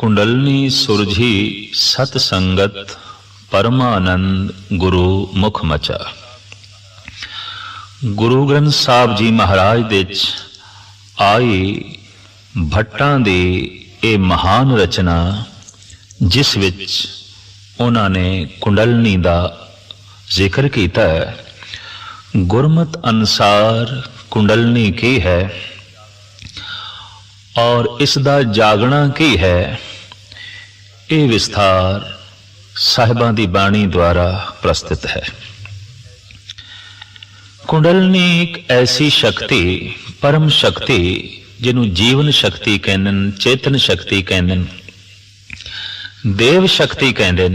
कुंडलनी सुरझी सत संगत परमानंद गुरु मुख मचा। गुरु ग्रंथ साहब जी महाराज दे आई भट्टां दी ये महान रचना जिस विच उन्हां ने कुंडलनी दा जिक्र किया है। गुरमत अनुसार कुंडलनी की है और इसका जागना की है, ये विस्तार साहिबां दी बाणी द्वारा प्रस्तुत है। कुंडलनी एक ऐसी शक्ति, परम शक्ति जिन्हों जीवन शक्ति कहंदे, चेतन शक्ति कहंदे, देव शक्ति कहंदे,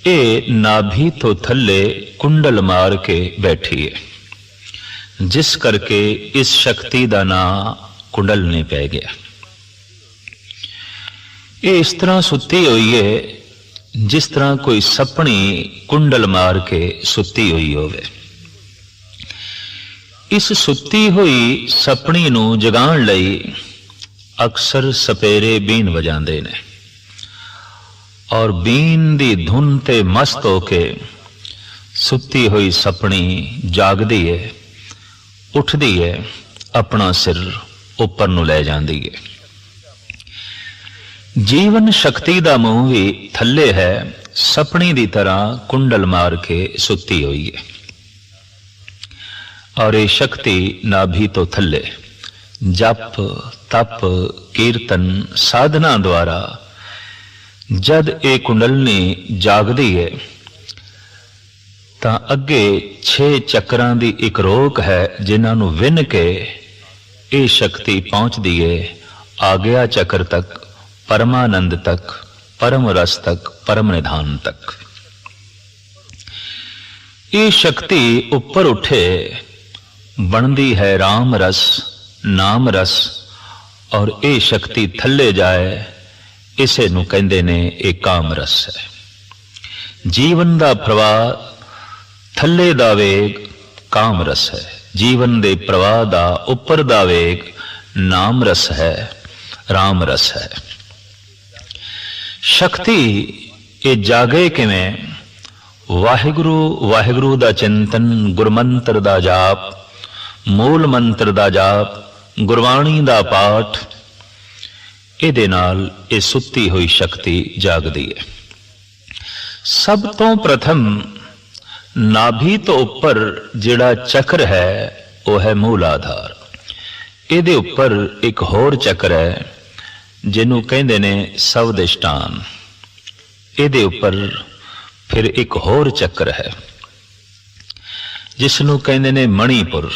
ये नाभि तो थल्ले कुंडल मार के बैठी है, जिस करके इस शक्ति का नाम कुंडलनी पै गया। ये इस तरह सुती हुई है जिस तरह कोई सपनी कुंडल मार के सुती हुई होवे। इस सुती हुई सपनी नू जगाण लई अक्सर सपेरे बीन वजांदे ने और बीन दी धुन ते मस्त होके सुती हुई सपनी जागदी है, उठदी है, अपना सिर उपर नू लै जांदी है। जीवन शक्ति दा मुंह भी थल्ले है, सपनी दी तरह कुंडल मार के सुती हुई है और ये शक्ति नाभि तो थल्ले जप तप कीर्तन साधना द्वारा जद ये कुंडलनी जागदी है तां अगे 6 चक्रां दी एक रोक है जिन्हां नू विन के ये शक्ति पहुंचती है आज्ञा चक्र तक, परमानंद तक, परम रस तक, परम निधान तक। ये शक्ति ऊपर उठे बनती है राम रस, नाम रस और ये शक्ति थल्ले जाए इसे नू कहंदे ने एक काम रस है। जीवन दा प्रवाह थल्ले दा वेग काम रस है, जीवन दे प्रवाह दा उपर दा वेग नाम रस है, राम रस है। शक्ति ये जागे किवें? वाहिगुरु वाहिगुरु दा चिंतन, गुरमंत्र दा जाप, मूल मंत्र दा जाप, गुरबाणी दा पाठ, इहदे नाल ये सुती हुई शक्ति जागदी है। सब तो प्रथम नाभि तो ऊपर जिहड़ा चक्र है वह है मूल आधार। इहदे ऊपर एक होर चक्र है जिन्हों कहंदे ने सवदिष्टान। इहदे ऊपर फिर एक होर चक्र है जिसनों कहंदे ने मणिपुर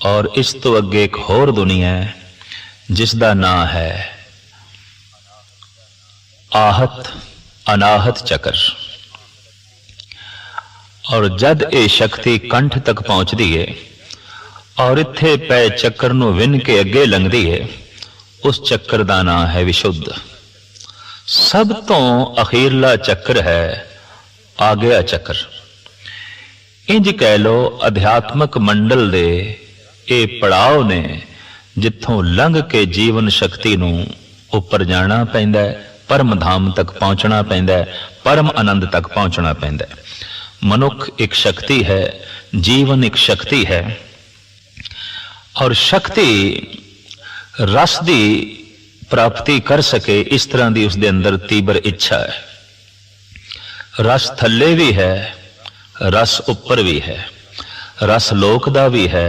और इस तो अगे एक होर दुनिया है जिसका नाम है आहत अनाहत चक्र। और जद ये शक्ति कंठ तक पहुंचती है और इत्थे पै चक्र नू विन के अगे लंघदी है, उस चक्र का नाम है विशुद्ध। सब तो अखीरला चक्र है आज्ञा चक्र। इंज कह लो अध्यात्मक मंडल दे ये पड़ाव ने जिथों लंघ के जीवन शक्ति नू उपर जाना पैंदा है, परम धाम तक पहुंचना पैंदा है, परम आनंद तक पहुंचना पैंदा है। मनुख एक शक्ति है, जीवन एक शक्ति है और शक्ति रस दी प्राप्ति कर सके इस तरह की उसके अंदर तीव्र इच्छा है। रस थल्ले भी है, रस ऊपर भी है, रस लोक दा भी है,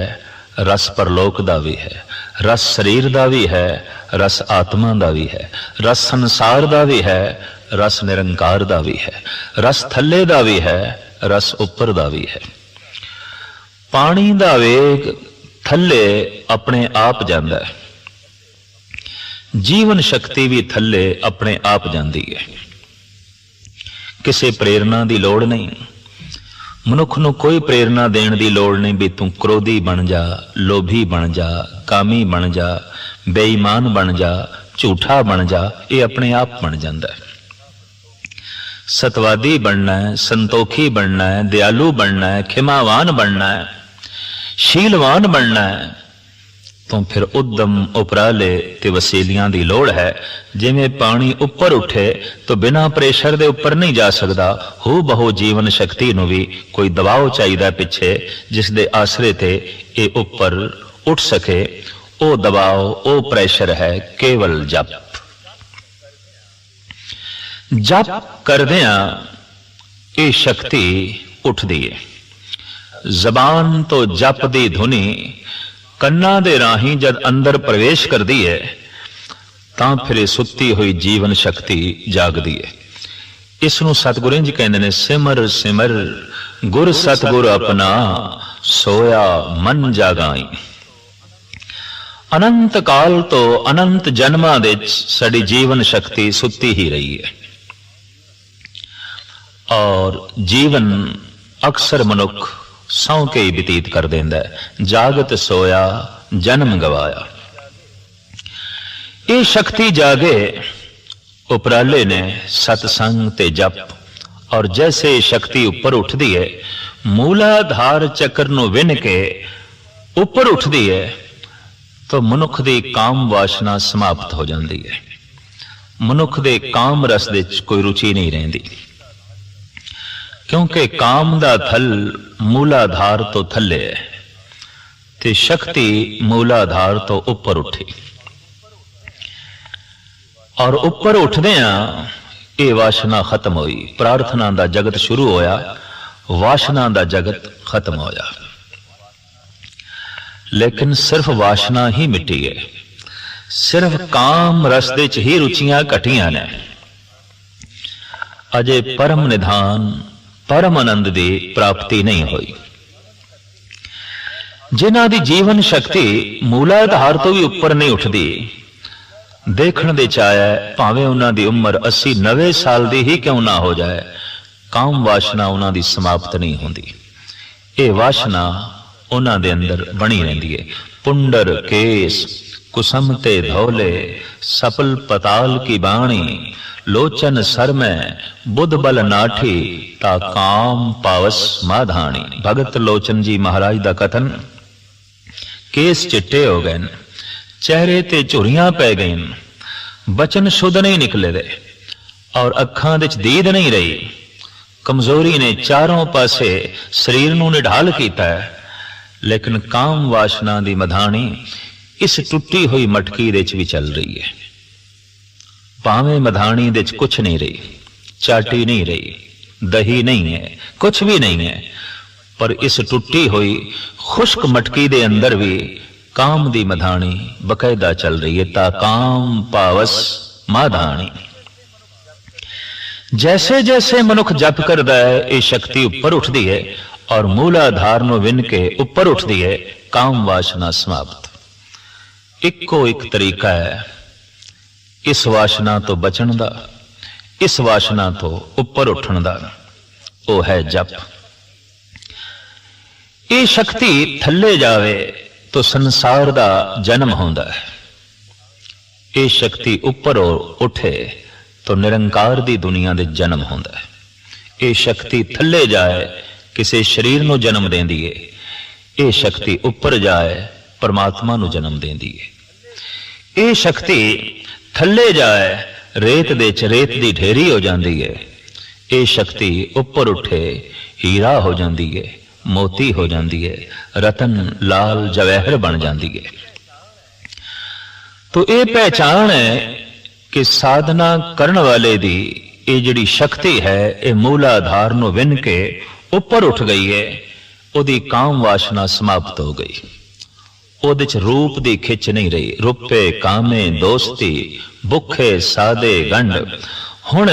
रस परलोक दा भी है, रस शरीर दा भी है, रस आत्मा दा भी है, रस संसार दा भी है, रस निरंकार दा भी है, रस थल्ले दा भी है, रस उपर दा भी है। पानी दा वेग थल्ले अपने आप जांदा है, जीवन शक्ति भी थल्ले अपने आप जांदी है। किसी प्रेरणा की लोड़ नहीं, मनुख नूं कोई प्रेरणा देण दी लोड़ नहीं भी तू क्रोधी बन जा, लोभी बन जा, कामी बन जा, बेईमान बन जा, झूठा बन जा, ये अपने आप बन जाता है। सतवादी बनना है, संतोखी बनना है, दयालु बनना है, खिमावान बनना है, शीलवान बनना है, तो फिर उद्यम उपराले ते वसीलियां दी लोड़ है। जिवें पानी उपर उठे तो बिना प्रेशर दे उपर नहीं जा सकता, हो बहु जीवन शक्ति नूं भी कोई दबाव चाहिए पिछे जिस दे आसरे ते ये उपर उठ सके। ओ दबाव ओ प्रेशर है केवल जप। जप करदियां ये शक्ति उठदी है। जबान तो जप दी धुनी कन्ना दे राही जद अंदर प्रवेश करती है तां फिर सुत्ती हुई जीवन शक्ति जागदी है। इसनूं सतगुरू जी कहंदे ने सिमर सिमर गुर सतगुर अपना सोया मन जागाई। अनंत काल तो अनंत जन्मां दे साडी जीवन शक्ति सुत्ती ही रही है और जीवन अक्सर मनुख सौ के ही बतीत कर देंदा है। जागत सोया जन्म गवाया। ये शक्ति जागे उपराले ने सतसंग ते जप और जैसे शक्ति ऊपर उठदी है मूलाधार चक्र नूं विन के ऊपर उठदी है तो मनुख दी काम वासना समाप्त हो जाती है। मनुख दे काम रस दे कोई रुचि नहीं रहिंदी क्योंकि काम दा थल मूलाधार तो थले है ते शक्ति मूलाधार तो ऊपर उठी और ऊपर उठदियां ये वासना खत्म हुई। प्रार्थना दा जगत शुरू होया, वासना दा जगत खत्म होया। लेकिन सिर्फ वासना ही मिटी है, सिर्फ काम रस दे च ही रुचियां घटियां ने। अजे परम निधान परम आनंद की प्राप्ति नहीं हुई। जिन्हां दी जीवन शक्ति मूलाधार तो भी ऊपर नहीं उठती, देखण दे चाहे भावें उन्हां दी उम्र 80-90 साल दी ही क्यों ना हो जाए, काम वासना उन्हां दी समाप्त नहीं होंदी। ये वासना उन्हां दे अंदर बनी रहिंदी है। पुंडर केस कुसमते धौले सफल पताल की बाणी लोचन सर में बुध बल नाठी ता काम पावस माधानी। भगत लोचन जी महाराज दा कथन। केस चिट्टे हो गए, चेहरे ते झुरियां पै गई, बचन शुद्ध नहीं निकले दे और अखां दे दीद नहीं रही। कमजोरी ने चारों पासे शरीर नूं निढाल कीता है, लेकिन काम वासना दी मधानी इस टुटी हुई मटकी दे च भी चल रही है। भावें मधानी दे च कुछ नहीं रही, चाटी नहीं रही, दही नहीं है, कुछ भी नहीं है, पर इस टुटी हुई खुश्क मटकी दे अंदर भी काम दी मधानी बकायदा चल रही है। ता काम पावस माधानी। जैसे जैसे मनुख जप करदा है ये शक्ति ऊपर उठदी है और मूलाधार नूं विन के ऊपर उठदी है। काम वासना समाप्त। इको एक तरीका है इस वासना तो बचन दा, इस वासना तो ऊपर उठण दा, वो है जप। ये शक्ति थल्ले जावे तो संसार दा जन्म होंदा है। ये शक्ति ऊपर उठे तो निरंकार दी दुनिया दे जन्म होंदा है। ये शक्ति थल्ले जाए किसी शरीर नूं जन्म देंदी है। ये शक्ति ऊपर जाए परमात्मा नूं जन्म देंदी है। ये शक्ति थल्ले जाए रेत दे च रेत दी ढेरी हो जाती है। ये शक्ति ऊपर उठे हीरा हो जाती है, मोती हो जाती है, रतन लाल जवाहर बन जाती है। तो ये पहचान है कि साधना करने वाले दी ये जिहड़ी शक्ति है ये मूलाधार नूं विन के ऊपर उठ गई है। उहदी काम वासना समाप्त हो गई। उहदे च रूप दी खिच नहीं रही। रुपे कामे दोस्ती भुखे सादे गंढ। हुण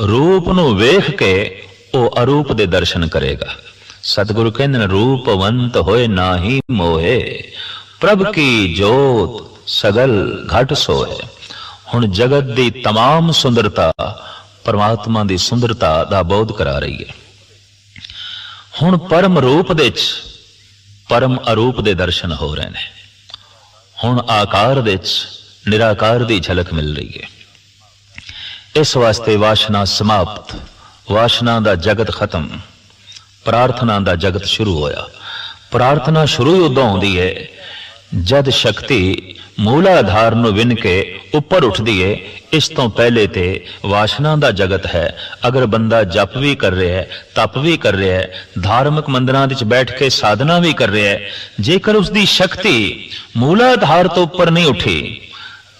रूप नूं वेख के वो अरूप दे दर्शन करेगा। सतगुरु कहंदे ने रूपवंत होए नाही मोहे प्रभ की जोत सगल घट सोए। हुण जगत दी तमाम सुंदरता परमात्मा दी सुंदरता दा बोध करा रही है। हुण परम रूप दे च परम अरूप दे दर्शन हो रहे हैं। हुण आकार दे च निराकार दी झलक मिल रही है। इस वास्ते वासना समाप्त, वासना दा जगत खत्म, प्रार्थना दा जगत शुरू होया। प्रार्थना शुरू उदों होंदी है जद शक्ति मूलाधार ਨੂੰ ਵਿੰਨ ਕੇ ਉੱਪਰ ਉੱਠਦੀ ਏ, ਇਸ ਤੋਂ ਪਹਿਲੇ ਤੇ ਵਾਸ਼ਨਾ ਦਾ ਜਗਤ ਹੈ। ਅਗਰ ਬੰਦਾ ਜਪ ਵੀ ਕਰ ਰਿਹਾ ਹੈ, ਤਪ ਵੀ ਕਰ ਰਿਹਾ ਹੈ, ਧਾਰਮਿਕ ਮੰਦਰਾਂ ਵਿੱਚ ਬੈਠ ਕੇ ਸਾਧਨਾ ਵੀ ਕਰ ਰਿਹਾ ਹੈ, ਜੇਕਰ ਉਸ ਦੀ ਸ਼ਕਤੀ ਮੂਲਾਧਾਰ ਤੋਂ ਉੱਪਰ ਨਹੀਂ ਉੱਠੀ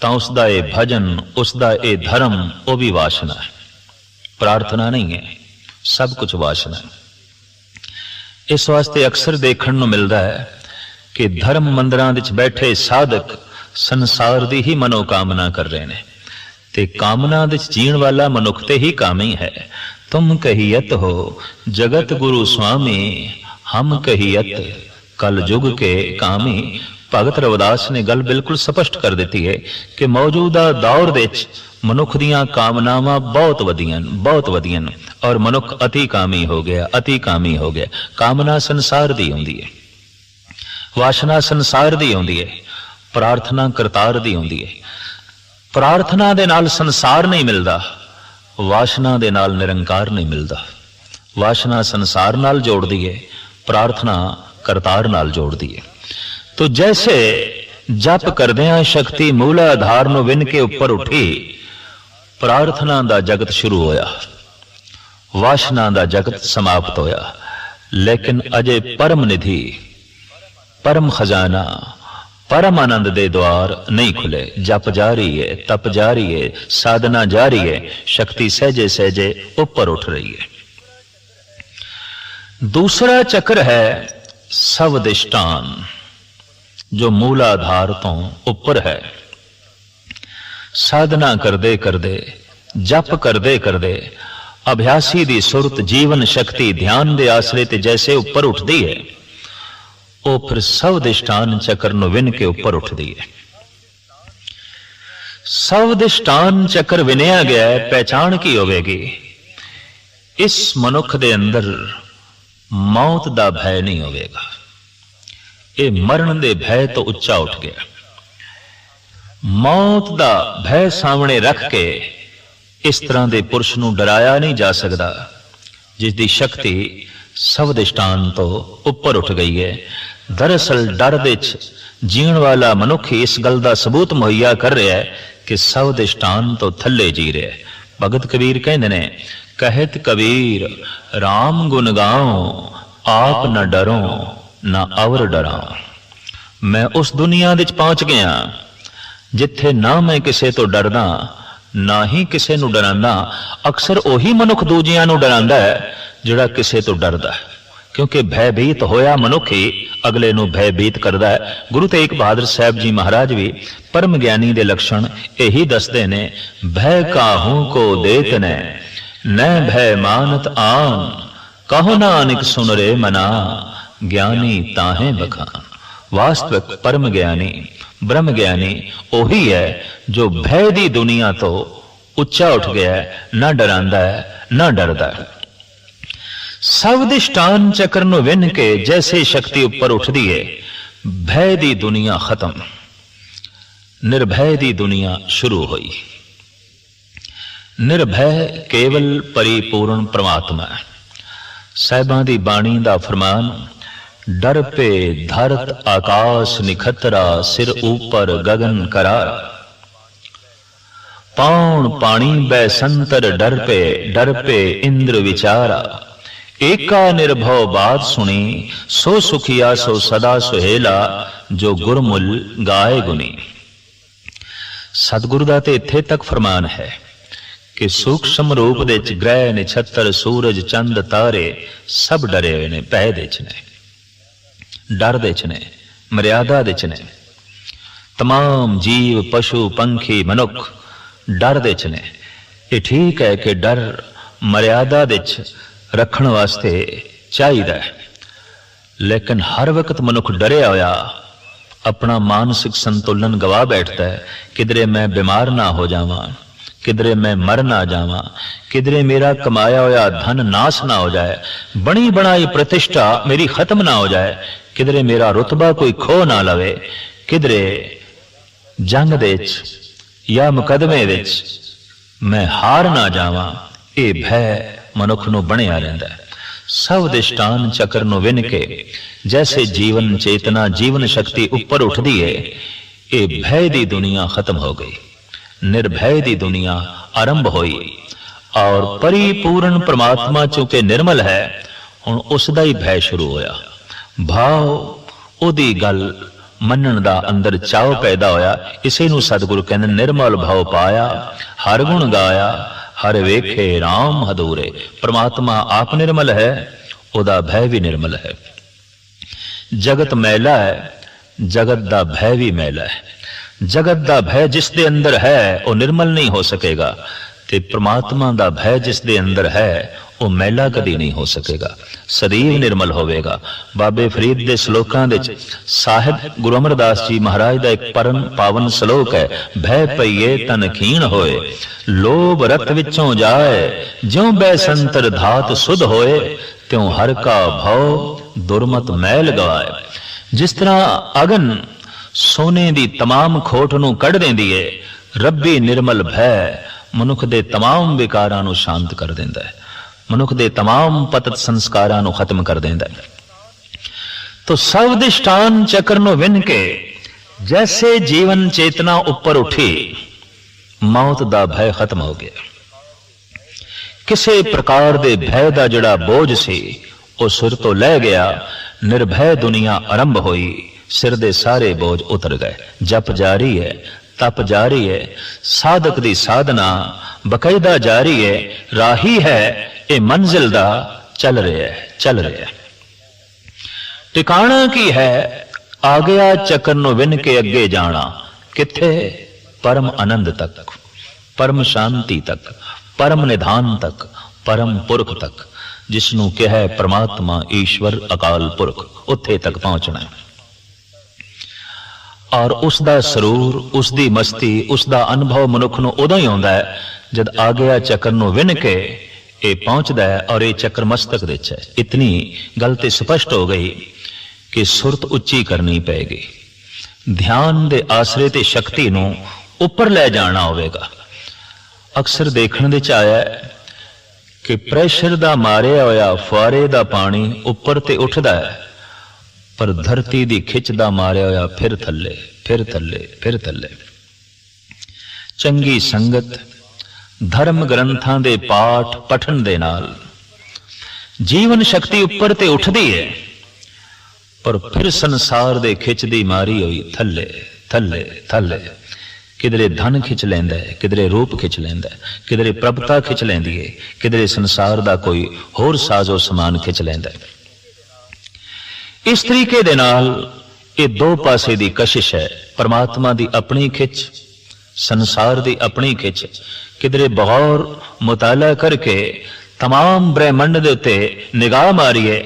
ਤਾਂ ਉਸ ਦਾ ਇਹ ਭਜਨ, ਉਸ ਦਾ ਇਹ ਧਰਮ, ਉਹ ਵੀ ਵਾਸ਼ਨਾ ਹੈ, ਪ੍ਰਾਰਥਨਾ ਨਹੀਂ ਹੈ, ਸਭ ਕੁਝ ਵਾਸ਼ਨਾ ਹੈ। ਇਸ ਵਾਸਤੇ ਅਕਸਰ ਦੇਖਣ ਨੂੰ ਮਿਲਦਾ ਹੈ ਕਿ ਧਰਮ ਮੰਦਰਾਂ ਵਿੱਚ ਬੈਠੇ ਸਾਧਕ ਸੰਸਾਰ ਦੀ ਹੀ ਮਨੋਕਾਮਨਾ ਕਰ ਰਹੇ ਨੇ, ਤੇ ਕਾਮਨਾ ਵਿੱਚ ਜੀਣ ਵਾਲਾ ਮਨੁੱਖ ਤੇ ਹੀ ਕਾਮੀ ਹੈ। ਤੁਮ ਕਹੀਅਤ ਹੋ ਜਗਤ ਗੁਰੂ ਸੁਆਮੀ, ਹਮ ਕਹੀਅਤ ਕਲ ਯੁਗ ਕੇ ਕਾਮੀ। ਭਗਤ ਰਵਿਦਾਸ ਨੇ ਗੱਲ ਬਿਲਕੁਲ ਸਪਸ਼ਟ ਕਰ ਦਿੱਤੀ ਹੈ ਕਿ ਮੌਜੂਦਾ ਦੌਰ ਵਿੱਚ ਮਨੁੱਖ ਦੀਆਂ ਕਾਮਨਾਵਾਂ ਬਹੁਤ ਵਧੀਆਂ ਔਰ ਮਨੁੱਖ ਅਤੀ ਕਾਮੀ ਹੋ ਗਿਆ, ਅਤੀ ਕਾਮੀ ਹੋ ਗਿਆ। ਕਾਮਨਾ ਸੰਸਾਰ ਦੀ ਹੁੰਦੀ ਹੈ, ਵਾਸ਼ਨਾ ਸੰਸਾਰ ਦੀ ਹੁੰਦੀ ਹੈ, ਪ੍ਰਾਰਥਨਾ ਕਰਤਾਰ ਦੀ ਹੁੰਦੀ ਹੈ। ਪ੍ਰਾਰਥਨਾ ਦੇ ਨਾਲ ਸੰਸਾਰ ਨਹੀਂ ਮਿਲਦਾ, ਵਾਸ਼ਨਾ ਦੇ ਨਾਲ ਨਿਰੰਕਾਰ ਨਹੀਂ ਮਿਲਦਾ। ਵਾਸ਼ਨਾ ਸੰਸਾਰ ਨਾਲ ਜੋੜਦੀ ਹੈ, ਪ੍ਰਾਰਥਨਾ ਕਰਤਾਰ ਨਾਲ ਜੋੜਦੀ ਹੈ। ਤੋ ਜੈਸੇ ਜਪ ਕਰਦਿਆਂ ਸ਼ਕਤੀ ਮੂਲਾਧਾਰ ਨੂੰ ਵਿੰਨ ਕੇ ਉੱਪਰ ਉੱਠੀ, ਪ੍ਰਾਰਥਨਾ ਦਾ ਜਗਤ ਸ਼ੁਰੂ ਹੋਇਆ, ਵਾਸ਼ਨਾ ਦਾ ਜਗਤ ਸਮਾਪਤ ਹੋਇਆ। ਲੇਕਿਨ ਅਜੇ ਪਰਮ ਨਿਧੀ, परम खजाना, परम आनंद दे द्वार नहीं खुले। जप जारी है, तप जारी है, साधना जारी है, शक्ति सहजे सहजे ऊपर उठ रही है। दूसरा चक्र है सवदिष्टान, जो मूलाधार तो ऊपर है। साधना करदे करदे, जप करदे करदे अभ्यासी दी सुरत, जीवन शक्ति ध्यान दे आसरे ते जैसे ऊपर उठती है, ਉਹ ਫਿਰ ਸਵਦਿਸ਼ਟਾਨ ਚੱਕਰ ਨੂੰ ਵਿੰਨ ਕੇ ਉੱਪਰ ਉੱਠਦੀ ਹੈ। ਸਵਦਿਸ਼ਟਾਨ ਚੱਕਰ ਵਿਨਿਆ ਗਿਆ ਹੈ, ਪਹਿਚਾਣ ਕੀ ਹੋਵੇਗੀ? ਇਸ ਮਨੁੱਖ ਦੇ ਅੰਦਰ ਮੌਤ ਦਾ ਭੈ ਨਹੀਂ ਹੋਵੇਗਾ। ਇਹ ਮਰਨ ਦੇ ਭੈ ਤੋਂ ਉੱਚਾ ਉੱਠ ਗਿਆ। ਮੌਤ ਦਾ ਭੈ ਸਾਹਮਣੇ ਰੱਖ ਕੇ ਇਸ ਤਰ੍ਹਾਂ ਦੇ ਪੁਰਸ਼ ਨੂੰ ਡਰਾਇਆ ਨਹੀਂ ਜਾ ਸਕਦਾ, ਜਿਸ ਦੀ ਸ਼ਕਤੀ ਸਵਦਿਸ਼ਟਾਨ ਤੋਂ ਉੱਪਰ ਉੱਠ ਗਈ ਹੈ। ਦਰਅਸਲ ਡਰ ਵਿੱਚ ਜੀਣ ਵਾਲਾ ਮਨੁੱਖ ਹੀ ਇਸ ਗੱਲ ਦਾ ਸਬੂਤ ਮੁਹੱਈਆ ਕਰ ਰਿਹਾ ਹੈ ਕਿ ਸਵਦਿਸ਼ਟਾਨ ਤੋਂ ਥੱਲੇ ਜੀ ਰਿਹਾ ਹੈ। ਭਗਤ ਕਬੀਰ ਕਹਿੰਦੇ ਨੇ, ਕਹਿਤ ਕਬੀਰ ਰਾਮ ਗੁਣ ਗਾਉ, ਆਪ ਨਾ ਡਰੋ ਨਾ ਅਵਰ ਡਰਾਉ। ਮੈਂ ਉਸ ਦੁਨੀਆ ਵਿੱਚ ਪਹੁੰਚ ਗਿਆ ਜਿੱਥੇ ਨਾ ਮੈਂ ਕਿਸੇ ਤੋਂ ਡਰਦਾ, ਨਾ ਹੀ ਕਿਸੇ ਨੂੰ ਡਰਾਂਦਾ। ਅਕਸਰ ਉਹੀ ਮਨੁੱਖ ਦੂਜਿਆਂ ਨੂੰ ਡਰਾਂਦਾ ਹੈ ਜਿਹੜਾ ਕਿਸੇ ਤੋਂ ਡਰਦਾ ਹੈ, ਕਿਉਂਕਿ ਭੈਭੀਤ ਹੋਇਆ ਮਨੁੱਖ ਹੀ ਅਗਲੇ ਨੂੰ ਭੈਭੀਤ ਕਰਦਾ ਹੈ। ਗੁਰੂ ਤੇਗ ਬਹਾਦਰ ਸਾਹਿਬ ਜੀ ਮਹਾਰਾਜ ਵੀ ਪਰਮ ਗਿਆਨੀ ਦੇ ਲੱਛਣ ਇਹੀ ਦੱਸਦੇ ਨੇ, ਭੈ ਕਾਹੂ ਕੋ ਦੇਤ ਨੇ ਨੈ ਭੈ ਮਾਨਤ ਆਨ, ਕਹੋ ਨਾਨਕ ਸੁਨ ਰੇ ਮਨਾ, ਗਿਆਨੀ ਤਾਹੇ ਬਖਾਨ। ਵਾਸਤਵਿਕ ਪਰਮ ਗਿਆਨੀ, ਬ੍ਰਹਮ ਗਿਆਨੀ ਉਹੀ ਹੈ ਜੋ ਭੈ ਦੀ ਦੁਨੀਆ ਤੋਂ ਉੱਚਾ ਉੱਠ ਗਿਆ, ਨਾ ਡਰਾਂਦਾ ਹੈ ਨਾ ਡਰਦਾ ਹੈ। ਸਵਦਿਸ਼ਟਾਨ ਚੱਕਰ ਨੂੰ ਵਿੰਨ ਕੇ ਜੈਸੇ ਸ਼ਕਤੀ ਉੱਪਰ ਉੱਠਦੀ ਹੈ, ਭੈ ਦੀ ਦੁਨੀਆ ਖਤਮ, ਨਿਰਭੈ ਦੀ ਦੁਨੀਆ ਸ਼ੁਰੂ ਹੋਈ। ਨਿਰਭੈ ਕੇਵਲ ਪਰਿਪੂਰਨ ਪ੍ਰਮਾਤਮਾ ਹੈ। ਸਾਹਿਬਾਂ ਦੀ ਬਾਣੀ ਦਾ ਫਰਮਾਨ, ਡਰ ਪੇ ਧਰਤ ਆਕਾਸ਼ ਨਿਖਤਰਾ, ਸਿਰ ਉੱਪਰ ਗगन ਕਰਾਰਾ। ਪੌਣ ਪਾਣੀ ਬੈ ਸੰਤਰ ਡਰ ਪੇ ਇੰਦਰ ਵਿਚਾਰਾ। ਏਕਾ ਨਿਰਭਉ ਬਾਤ ਸੁਣੀ, ਸੋ ਸੁਖੀਆ ਸੋ ਸਦਾ ਸੁਹੇਲਾ, ਜੋ ਗੁਰਮੁਲ ਗਾਏ ਗੁਨੀ। ਸਤਿਗੁਰੂ ਦਾ ਤੇ ਇੱਥੇ ਤੱਕ ਫਰਮਾਨ ਹੈ ਕਿ ਸੂਖਸ਼ਮ ਰੂਪ ਦੇ ਵਿੱਚ ਗ੍ਰਹਿ ਨਛੱਤਰ, ਸੂਰਜ, ਚੰਦ, ਤਾਰੇ ਸਭ ਡਰੇ ਹੋਏ ਨੇ, ਭੈ ਦੇ ਚ ਨੇ, ਡਰ ਦੇ ਚ ਨੇ, ਮਰਿਆਦਾ ਦੇ ਚ ਨੇ। तमाम जीव, पशु, पंखी, मनुख डर दे च ने। ये ठीक है कि डर मर्यादा दे च रखण वास्ते चाहिदा है, लेकिन हर वक्त मनुख डरिया होया अपना मानसिक संतुलन गवा बैठता है। किधरे मैं बीमार ना हो जावां, किधरे मैं मर ना जावां, किधरे मेरा कमाया होया धन नाश ना हो जाए, बनी बनाई प्रतिष्ठा मेरी खत्म ना हो जाए, किधरे मेरा रुतबा कोई खो ना लवे, किधरे जंग दे या मुकदमे दे मैं हार ना जावां। ये भय मनुख नूं बनिया रहिंदा है। सब दिष्टान चक्र ਨੂੰ ਵਿੰਨ ਕੇ जैसे जीवन चेतना जीवन शक्ति ऊपर उठदी है, ये भय दी दुनिया खत्म हो गई, निर्भय दी दुनिया आरंभ हुई और परिपूर्ण परमात्मा चूंकि निर्मल है हुण उसदा ही भय शुरू होया। भाव ओदी गल मनण दा अंदर चाव पैदा होया। इसे नूं सतगुरु कहंदे निर्मल भाव पाया, हर गुण गाया, हर वेखे राम हदूरे। परमात्मा आप निर्मल है, ओदा भय भी निर्मल है। जगत मैला है, जगत दा भय भी मैला है। जगत दा भय जिस दे अंदर है वो निर्मल नहीं हो सकेगा, ते परमात्मा दा भय जिस दे अंदर है वो मैला कदी नहीं हो सकेगा, सदैव निर्मल होवेगा। बाबे फरीद दे श्लोकां दे साहिब गुरु अमरदास जी महाराज दा एक परम पावन श्लोक है, भय पईए तन खीण होए, लोभ रत विचों जाए, ज्यों बैसंतर धात सुध होए, त्यों हर का भव दुर्मत मैल गवाए। जिस तरह अगन सोने दी तमाम खोट नूं कढ़ देंदी है, रब्बी निर्मल भय मनुख दे तमाम विकारां नूं शांत कर देंदा है, मनुख दे तमाम पतत संस्कारां नूं खत्म कर देंदा है। तो सब दिष्टान चक्र नूं विन के जैसे जीवन चेतना ऊपर उठी, मौत दा भय खत्म हो गया। किसी प्रकार दे भय दा जड़ा बोझ सी वो सिर तो लै गया, निर्भय दुनिया आरंभ हुई, सिर दे सारे बोझ उतर गए। जप जारी है, तप जारी है, साधक दी साधना बकायदा जारी है, राही है ये मंजिल दा चल रहा है, चल रहा है। टिकाणा की है, आ गया चक्र नूं विन के अगे जाना, किथे? परम आनंद तक, परम शांति तक, परम निधान तक, परम पुरख तक, जिसनों कहा है परमात्मा ईश्वर अकाल पुरख, उत्थे तक पहुंचना है। और उसका सरूर, उसकी मस्ती, उसका अनुभव मनुख नूं उदों ही आउंदा है जद आ गया चक्र नूं विन के ये पहुंचदा है और ये चक्र मस्तक विच है। इतनी गल ते स्पष्ट हो गई कि सुरत उच्ची करनी पैगी, ध्यान दे आसरे ते शक्ति नूं उपर लै जाना होवेगा। अक्सर देखण दे च आया कि प्रैशर दा मारिया होया फुआरे दा पानी उपर ते उठदा है, पर धरती दी खिच दा मारिया होया फिर थल्ले, फिर थल्ले, फिर थल्ले। चंगी संगत, धर्म ग्रंथां दे पाठ पठन दे नाल जीवन शक्ति उपर ते उठदी है, पर फिर संसार दे खिच दी मारी होई थल्ले, थल्ले, थल्ले। किधरे धन खिच लैंदा है, किधरे रूप खिच लैंदा है, किधरे प्रभुता खिच लैंदी है, किधरे संसार दा कोई होर साजो समान खिच लैंदा है। इस तरीके दे नाल ये दो पासे दी कशिश है, परमात्मा दी अपनी खिच, संसार दी अपनी खिच। किधरे बगौर मुताला करके तमाम ब्रह्मंड दे उत्ते निगाह मारीए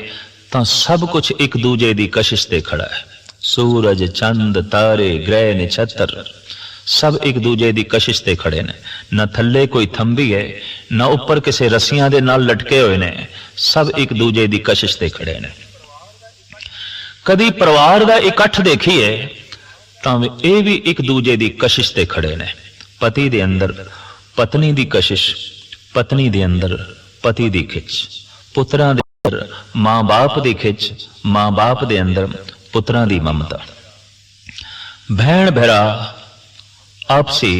तां सब कुछ एक दूजे दी कशिश ते खड़ा है। सूरज, चंद, तारे, ग्रह, नक्षत्र सब एक दूजे दी कशिश ते खड़े ने। न थल्ले कोई थंबी है, न ऊपर किसी रस्सियां दे नाल लटके हुए ने, सब एक दूजे दी कशिश ते खड़े ने। कदी परिवार दा इकट्ठ देखिए तां ये भी एक दूजे दी कशिश ते खड़े ने। पति दे अंदर पत्नी दी कशिश, पत्नी दे अंदर पति दी खिच, पुत्रां दे अंदर मां बाप दी खिच, मां बाप दे अंदर पुत्रां दी ममता। भैण भरा आपसी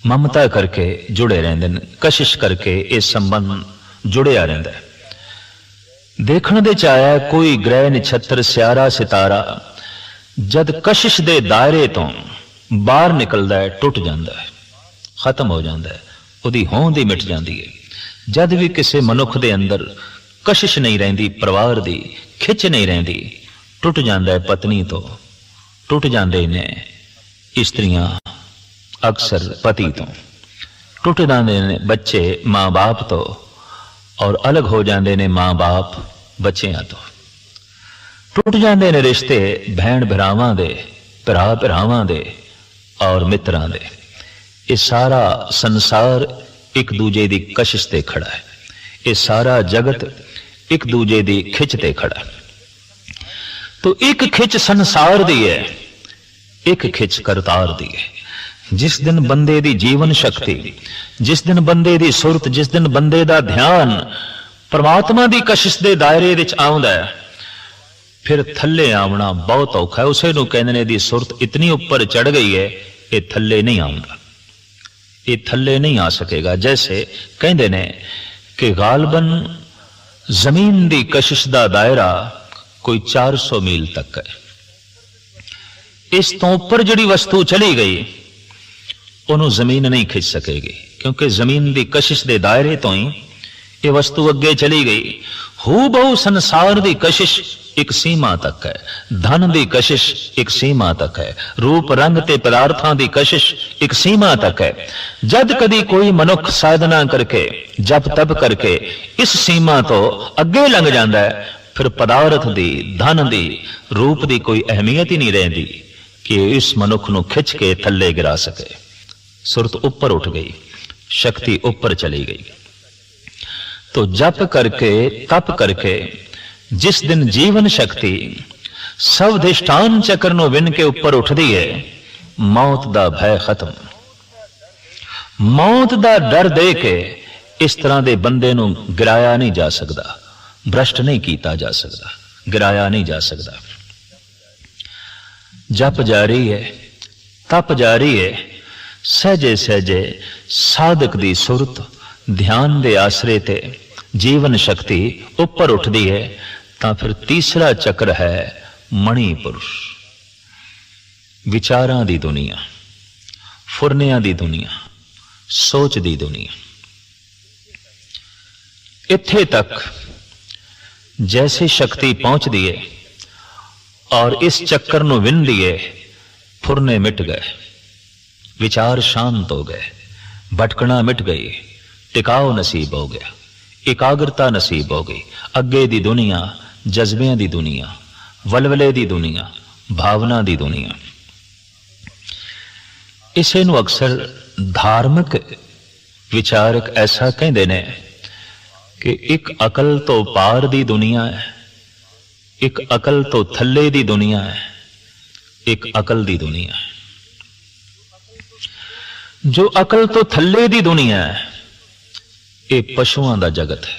ममता करके जुड़े रहंदे ने, कशिश करके ये संबंध जुड़िया रहिंदा है। देखण दे चाया कोई ग्रह नक्षत्र सियारा सितारा जद कशिश दे दायरे तो बाहर निकलदा है, टुट जांदा है, खत्म हो जांदा है, उहदी होंद ही मिट जांदी है। जद भी किसी मनुख दे अंदर कशिश नहीं रहिंदी, परिवार दी खिच नहीं रहिंदी, टुट जांदा है पत्नी तो, टुट जांदे ने स्त्रियां अक्सर पति तो, टुट जांदे ने बच्चे मां बाप तो, और अलग हो जाते ने मां बाप बच्चियां तो। टुट जाते ने रिश्ते भैण भरावां दे, भरा भरावां दे और मित्रां दे। ये सारा संसार एक दूजे दी कशिश ते खड़ा है, ये सारा जगत एक दूजे दी खिच ते खड़ा है। तो एक खिच संसार दी है, एक खिच करतार दी है। जिस दिन बंदे दी जीवन शक्ति, जिस दिन बंदे दी सुरत, जिस दिन बंदे दा ध्यान परमात्मा की कशिश के दायरे विच आउंदा है, फिर थले आना बहुत औखा है। उसे नूं कहंदे ने दी सुरत इतनी ऊपर चढ़ गई है, ये थले नहीं आऊंगा, ये थले नहीं आ सकेगा। जैसे कहंदे ने कि गालबन जमीन की कशिश का दायरा कोई 400 मील तक है। इस तो ऊपर जिहड़ी वस्तु चली गई उन्होंने जमीन नहीं खिंच सकेगी, क्योंकि जमीन की कशिश के दायरे तो ही ये वस्तु अगे चली गई। हू बहु संसार की कशिश एक सीमा तक है, धन की कशिश एक सीमा तक है, रूप रंग ते पदार्थों की कशिश एक सीमा तक है। जद कदी कोई मनुख साधना करके जप तप करके इस सीमा तो अगे लंघ जाता है, फिर पदार्थ दी, धन दी, रूप की कोई अहमियत ही नहीं रहिंदी कि इस मनुख नूं खिंच के थले गिरा सके। सुरत ऊपर उठ गई, शक्ति ऊपर चली गई। तो जप करके तप करके जिस दिन जीवन शक्ति सवधिष्ठान चक्र नूं विन के ऊपर उठदी है, मौत दा भय खत्म। मौत दा डर दे के इस तरह दे बंदे नूं गिराया नहीं जा सकता, भ्रष्ट नहीं किया जा सकता, गिराया नहीं जा सकता। जप जारी है, तप जारी है, सहजे सहजे साधक दी सुरत ध्यान दे आसरे ते जीवन शक्ति ऊपर उठदी है। तां फिर तीसरा चक्र है मणिपुरुष, विचारां दी दुनिया, फुरनियां दी दुनिया, सोच दी दुनिया। इत्थे तक जैसे शक्ति पहुंचदी है और इस चक्कर नूं विंदी है, फुरने मिट गए, विचार शांत हो गए, भटकना मिट गई, टिकाव नसीब हो गया, एकाग्रता नसीब हो गई। अगे दी दुनिया जज्बियां दी दुनिया, वलवले दी दुनिया, भावना दी दुनिया। इसे नूं अक्सर धार्मिक विचारक ऐसा कहंदे ने कि एक अकल तो पार दी दुनिया है, एक अकल तो थल्ले दी दुनिया है, एक अकल दी दुनिया है। जो अकल तो थल्ले दी दुनिया है, ये पशुओं का जगत है।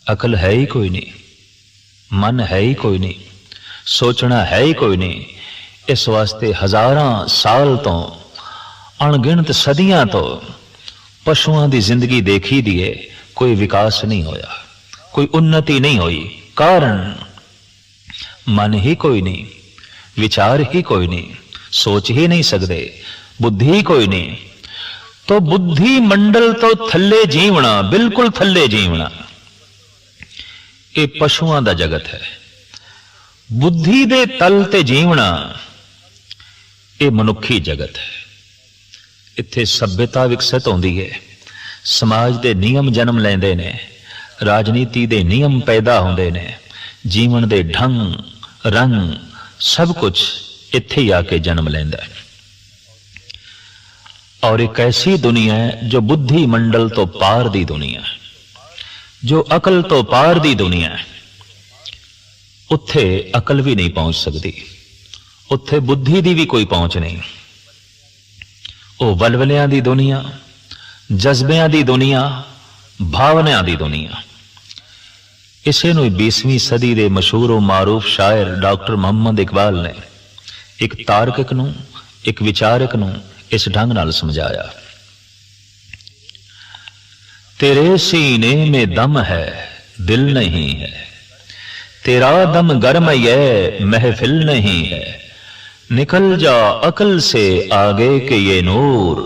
अकल है ही कोई नहीं, मन है ही कोई नहीं, सोचना है ही कोई नहीं। इस वास्ते हजारां साल तो, अणगिणत सदियां तो पशुओं की जिंदगी देखी दी है, कोई विकास नहीं होया, कोई उन्नति नहीं हुई। कारण मन ही कोई नहीं, विचार ही कोई नहीं, सोच ही नहीं सकते, बुद्धि ही कोई नहीं। तो बुद्धि मंडल तो थल्ले जीवना, बिल्कुल थल्ले जीवना, ये पशुओं का जगत है। बुद्धि दे तल ते जीवना, ये मनुखी जगत है। इत्थे सभ्यता विकसित होंदी है, समाज दे नियम जन्म लेंदे ने, राजनीति दे नियम पैदा होंदे ने, जीवन दे ढंग रंग सब कुछ इत्थे ही आके जन्म लेंदा है। और एक ऐसी दुनिया है जो बुद्धि मंडल तो पार दी दुनिया है, जो अकल तो पार दी दुनिया है। उत्थे अकल भी नहीं पहुंच सकती, उत्थे बुद्धि दी भी कोई पहुंच नहीं। वो वलवलियां दी दुनिया, जज्बियां दी दुनिया, भावनाओं दी दुनिया। इसे नूं 20वीं सदी के मशहूर मारूफ शायर डॉक्टर मोहम्मद इकबाल ने एक तार्किक नूं, एक विचारक नूं इस ढंग नाल समझाया। तेरे सीने में दम है, दिल नहीं है, तेरा दम गर्म ये महफिल नहीं है, निकल जा अकल से आगे के ये नूर,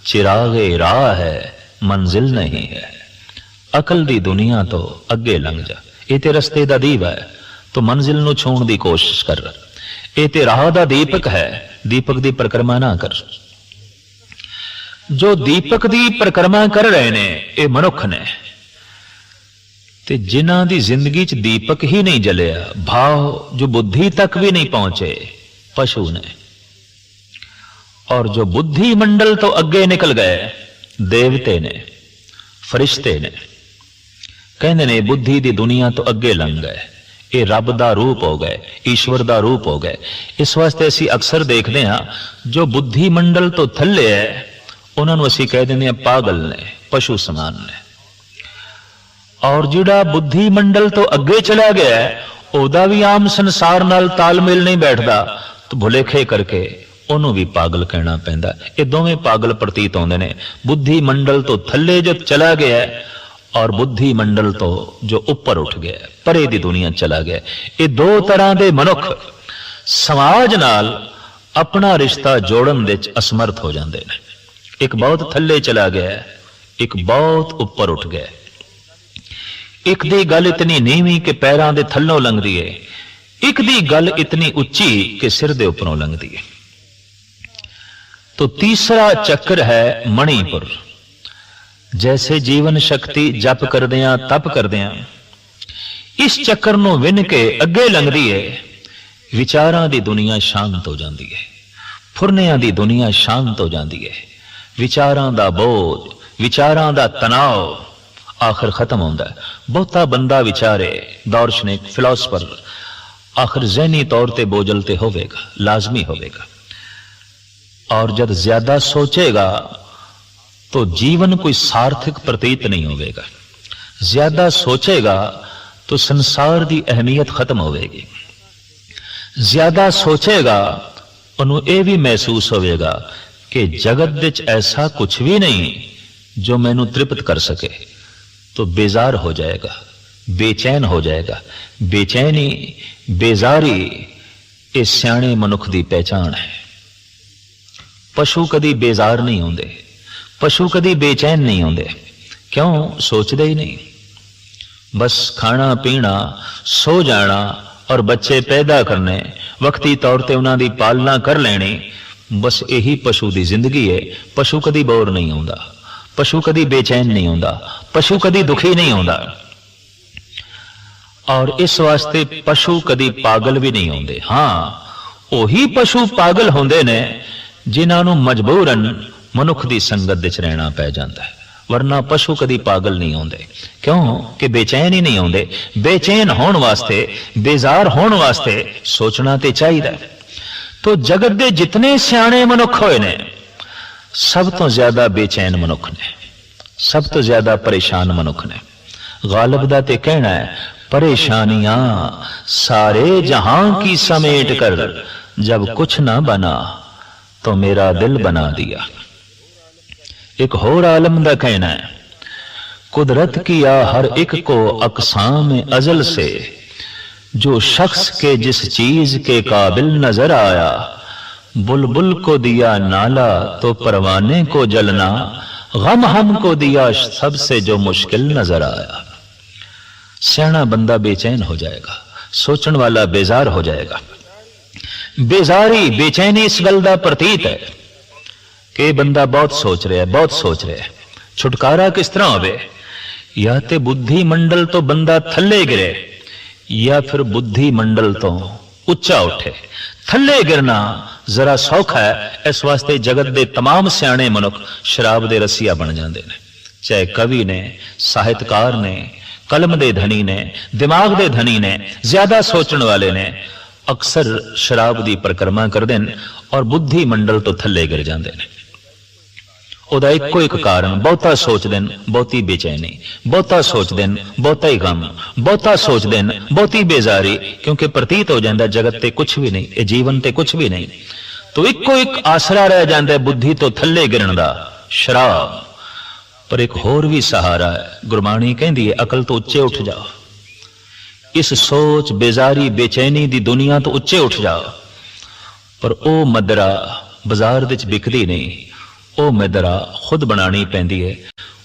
चिरागे राह है मंजिल नहीं है। अकल दी दुनिया तो अगे लंघ जा, ये ते रस्ते दा दीवा है, तो मंजिल नूं छूण दी कोशिश कर। ये ते राह दा दीपक है, दीपक दी परिक्रमा ना कर। जो दीपक दी परिक्रमा कर रहे ने ये मनुख ने, ते जिन्हां दी जिंदगी च दीपक ही नहीं जलिया, भाव जो बुद्धि तक भी नहीं पहुंचे, पशु ने। और जो बुद्धि मंडल तो अगे निकल गए, देवते ने, फरिश्ते ने, कहने ने बुद्धि दी दुनिया तो अगे लंघ गए, ये रब दा रूप हो गए, ईश्वर दा रूप हो गए। इस वास्ते असी अक्सर देखते हैं जो बुद्धि मंडल तो थल्ले है, उन्होंने असी कह देंगे पागल ने, पशु समान ने। और जिहड़ा बुद्धि मंडल तो अगे चला गया ओदा भी आम संसार नाल तालमेल नहीं बैठदा, तो भुलेखे करके ਉਹਨੂੰ भी पागल कहना पैंदा। ये दोवें पागल प्रतीत होंदे ने। बुद्धि मंडल तो थल्ले जो चला गया और बुद्धि मंडल तो जो ऊपर उठ गया, परे दी दुनिया चला गया। ये दो तरह के मनुख समाज नाल अपना रिश्ता जोड़न दे असमर्थ हो जाते हैं। एक बहुत थल्ले चला गया, एक बहुत ऊपर उठ गया। एक दी गल इतनी नीवी कि पैरां दे थल्लों लंघदी है, एक दी गल इतनी उच्ची कि सिर दे उपरों लंघदी है। तो तीसरा चक्र है मणिपुर। जैसे जीवन शक्ति जप करदियां तप करदियां इस चक्कर नूं विन के अगे लंघदी है, विचारां दी दुनिया शांत हो जाती है, फुरनियां दी दुनिया शांत हो जाती है। विचारां दा बोझ, विचारां दा तनाव आखिर खत्म होंदा है। बहुता बंदा विचारे, दार्शनिक फिलोसफर आखिर जहनी तौर ते बोझल ते होवेगा, लाजमी होवेगा। और जब ज्यादा सोचेगा तो जीवन कोई सार्थक प्रतीत नहीं होगा। ज्यादा सोचेगा तो संसार की अहमियत खत्म होगी। ज्यादा सोचेगा उन्हों यह भी महसूस होगा कि जगत विच ऐसा कुछ भी नहीं जो मैनू तृप्त कर सके, तो बेजार हो जाएगा, बेचैन हो जाएगा। बेचैनी, बेजारी ये सियाणे मनुख की पहचान है। पशु कदी बेजार नहीं होंदे, पशु कदी बेचैन नहीं होंदे। क्यों? सोचते ही नहीं। बस खाना पीना, सो जाना और बच्चे पैदा करने, वक्ती तौर पर उन्होंने पालना कर लेनी, बस यही पशु की जिंदगी है। पशु कदी बोर नहीं होंदा, पशु कदी बेचैन नहीं होंदा, पशु कदी दुखी नहीं होंदा। और इस वास्ते पशु कदी पागल भी नहीं होंदे। हाँ, वही पशु पागल होंदे ने जिन्होंने मजबूरन मनुख की संगत विच रहना पै जाता है, वरना पशु कदी पागल नहीं होंदे। क्यों कि बेचैन ही नहीं होंदे। बेचैन होने वास्ते, बेजार होने वास्ते सोचना तो चाहिए। तो जगत के जितने सियाणे मनुख होए ने, सब तो ज्यादा बेचैन मनुख ने, सब तो ज्यादा परेशान मनुख ने। गालिब दा ते कहना है, परेशानियां सारे जहां की समेट कर जब कुछ ना बना तो मेरा दिल बना दिया। एक होर आलम दा कहना है, कुदरत किया हर एक को अकसाम अजल से, जो शख्स के जिस चीज के काबिल नजर आया, बुलबुल को दिया नाला तो परवाने को जलना, गम हमको दिया सबसे जो मुश्किल नजर आया। सियाना बंदा बेचैन हो जाएगा, सोचण वाला बेजार हो जाएगा। बेजारी, बेचैनी इस गल का प्रतीत है कि बंदा बहुत सोच रहा है, बहुत सोच रहा है। छुटकारा किस तरह होवे? या तो बुद्धि मंडल तो बंदा थल्ले गिरे, या फिर बुद्धि मंडल तो उच्चा उठे। थल्ले गिरना जरा सौखा है, इस वास्ते जगत के तमाम सियाणे मनुख शराब के रसिया बन जाते हैं। चाहे कवि ने, साहित्यकार ने, कलम के धनी ने, दिमाग के धनी ने, ज्यादा सोचने वाले ने अक्सर शराब की परिक्रमा करते हैं और बुद्धि मंडल तो थल्ले गिर जाते हैं। ਉਹਦਾ ਇੱਕੋ ਇੱਕ ਕਾਰਨ, ਬਹੁਤਾ ਸੋਚਦੇ ਨੇ ਬਹੁਤੀ ਬੇਚੈਨੀ, ਬਹੁਤਾ ਸੋਚਦੇ ਨੇ ਬਹੁਤਾ ਹੀ ਗਮ, ਬਹੁਤਾ ਸੋਚਦੇ ਨੇ ਬਹੁਤੀ ਬੇਜ਼ਾਰੀ, ਕਿਉਂਕਿ ਪ੍ਰਤੀਤ ਹੋ ਜਾਂਦਾ ਜਗਤ ਤੇ ਕੁਝ ਵੀ ਨਹੀਂ, ਇਹ ਜੀਵਨ ਤੇ ਕੁਝ ਵੀ ਨਹੀਂ। तो इको एक आसरा रह जाता है बुद्धि तो थले गिरन का, शराब। पर एक होर भी सहारा है, गुरबाणी कहती है अकल तो उच्चे उठ जाओ, इस सोच बेजारी बेचैनी दी दुनिया तो उच्चे उठ जाओ। पर ओ मदरा बाजार विच बिकदी नहीं, ओ मदरा खुद बनानी पैंदी है।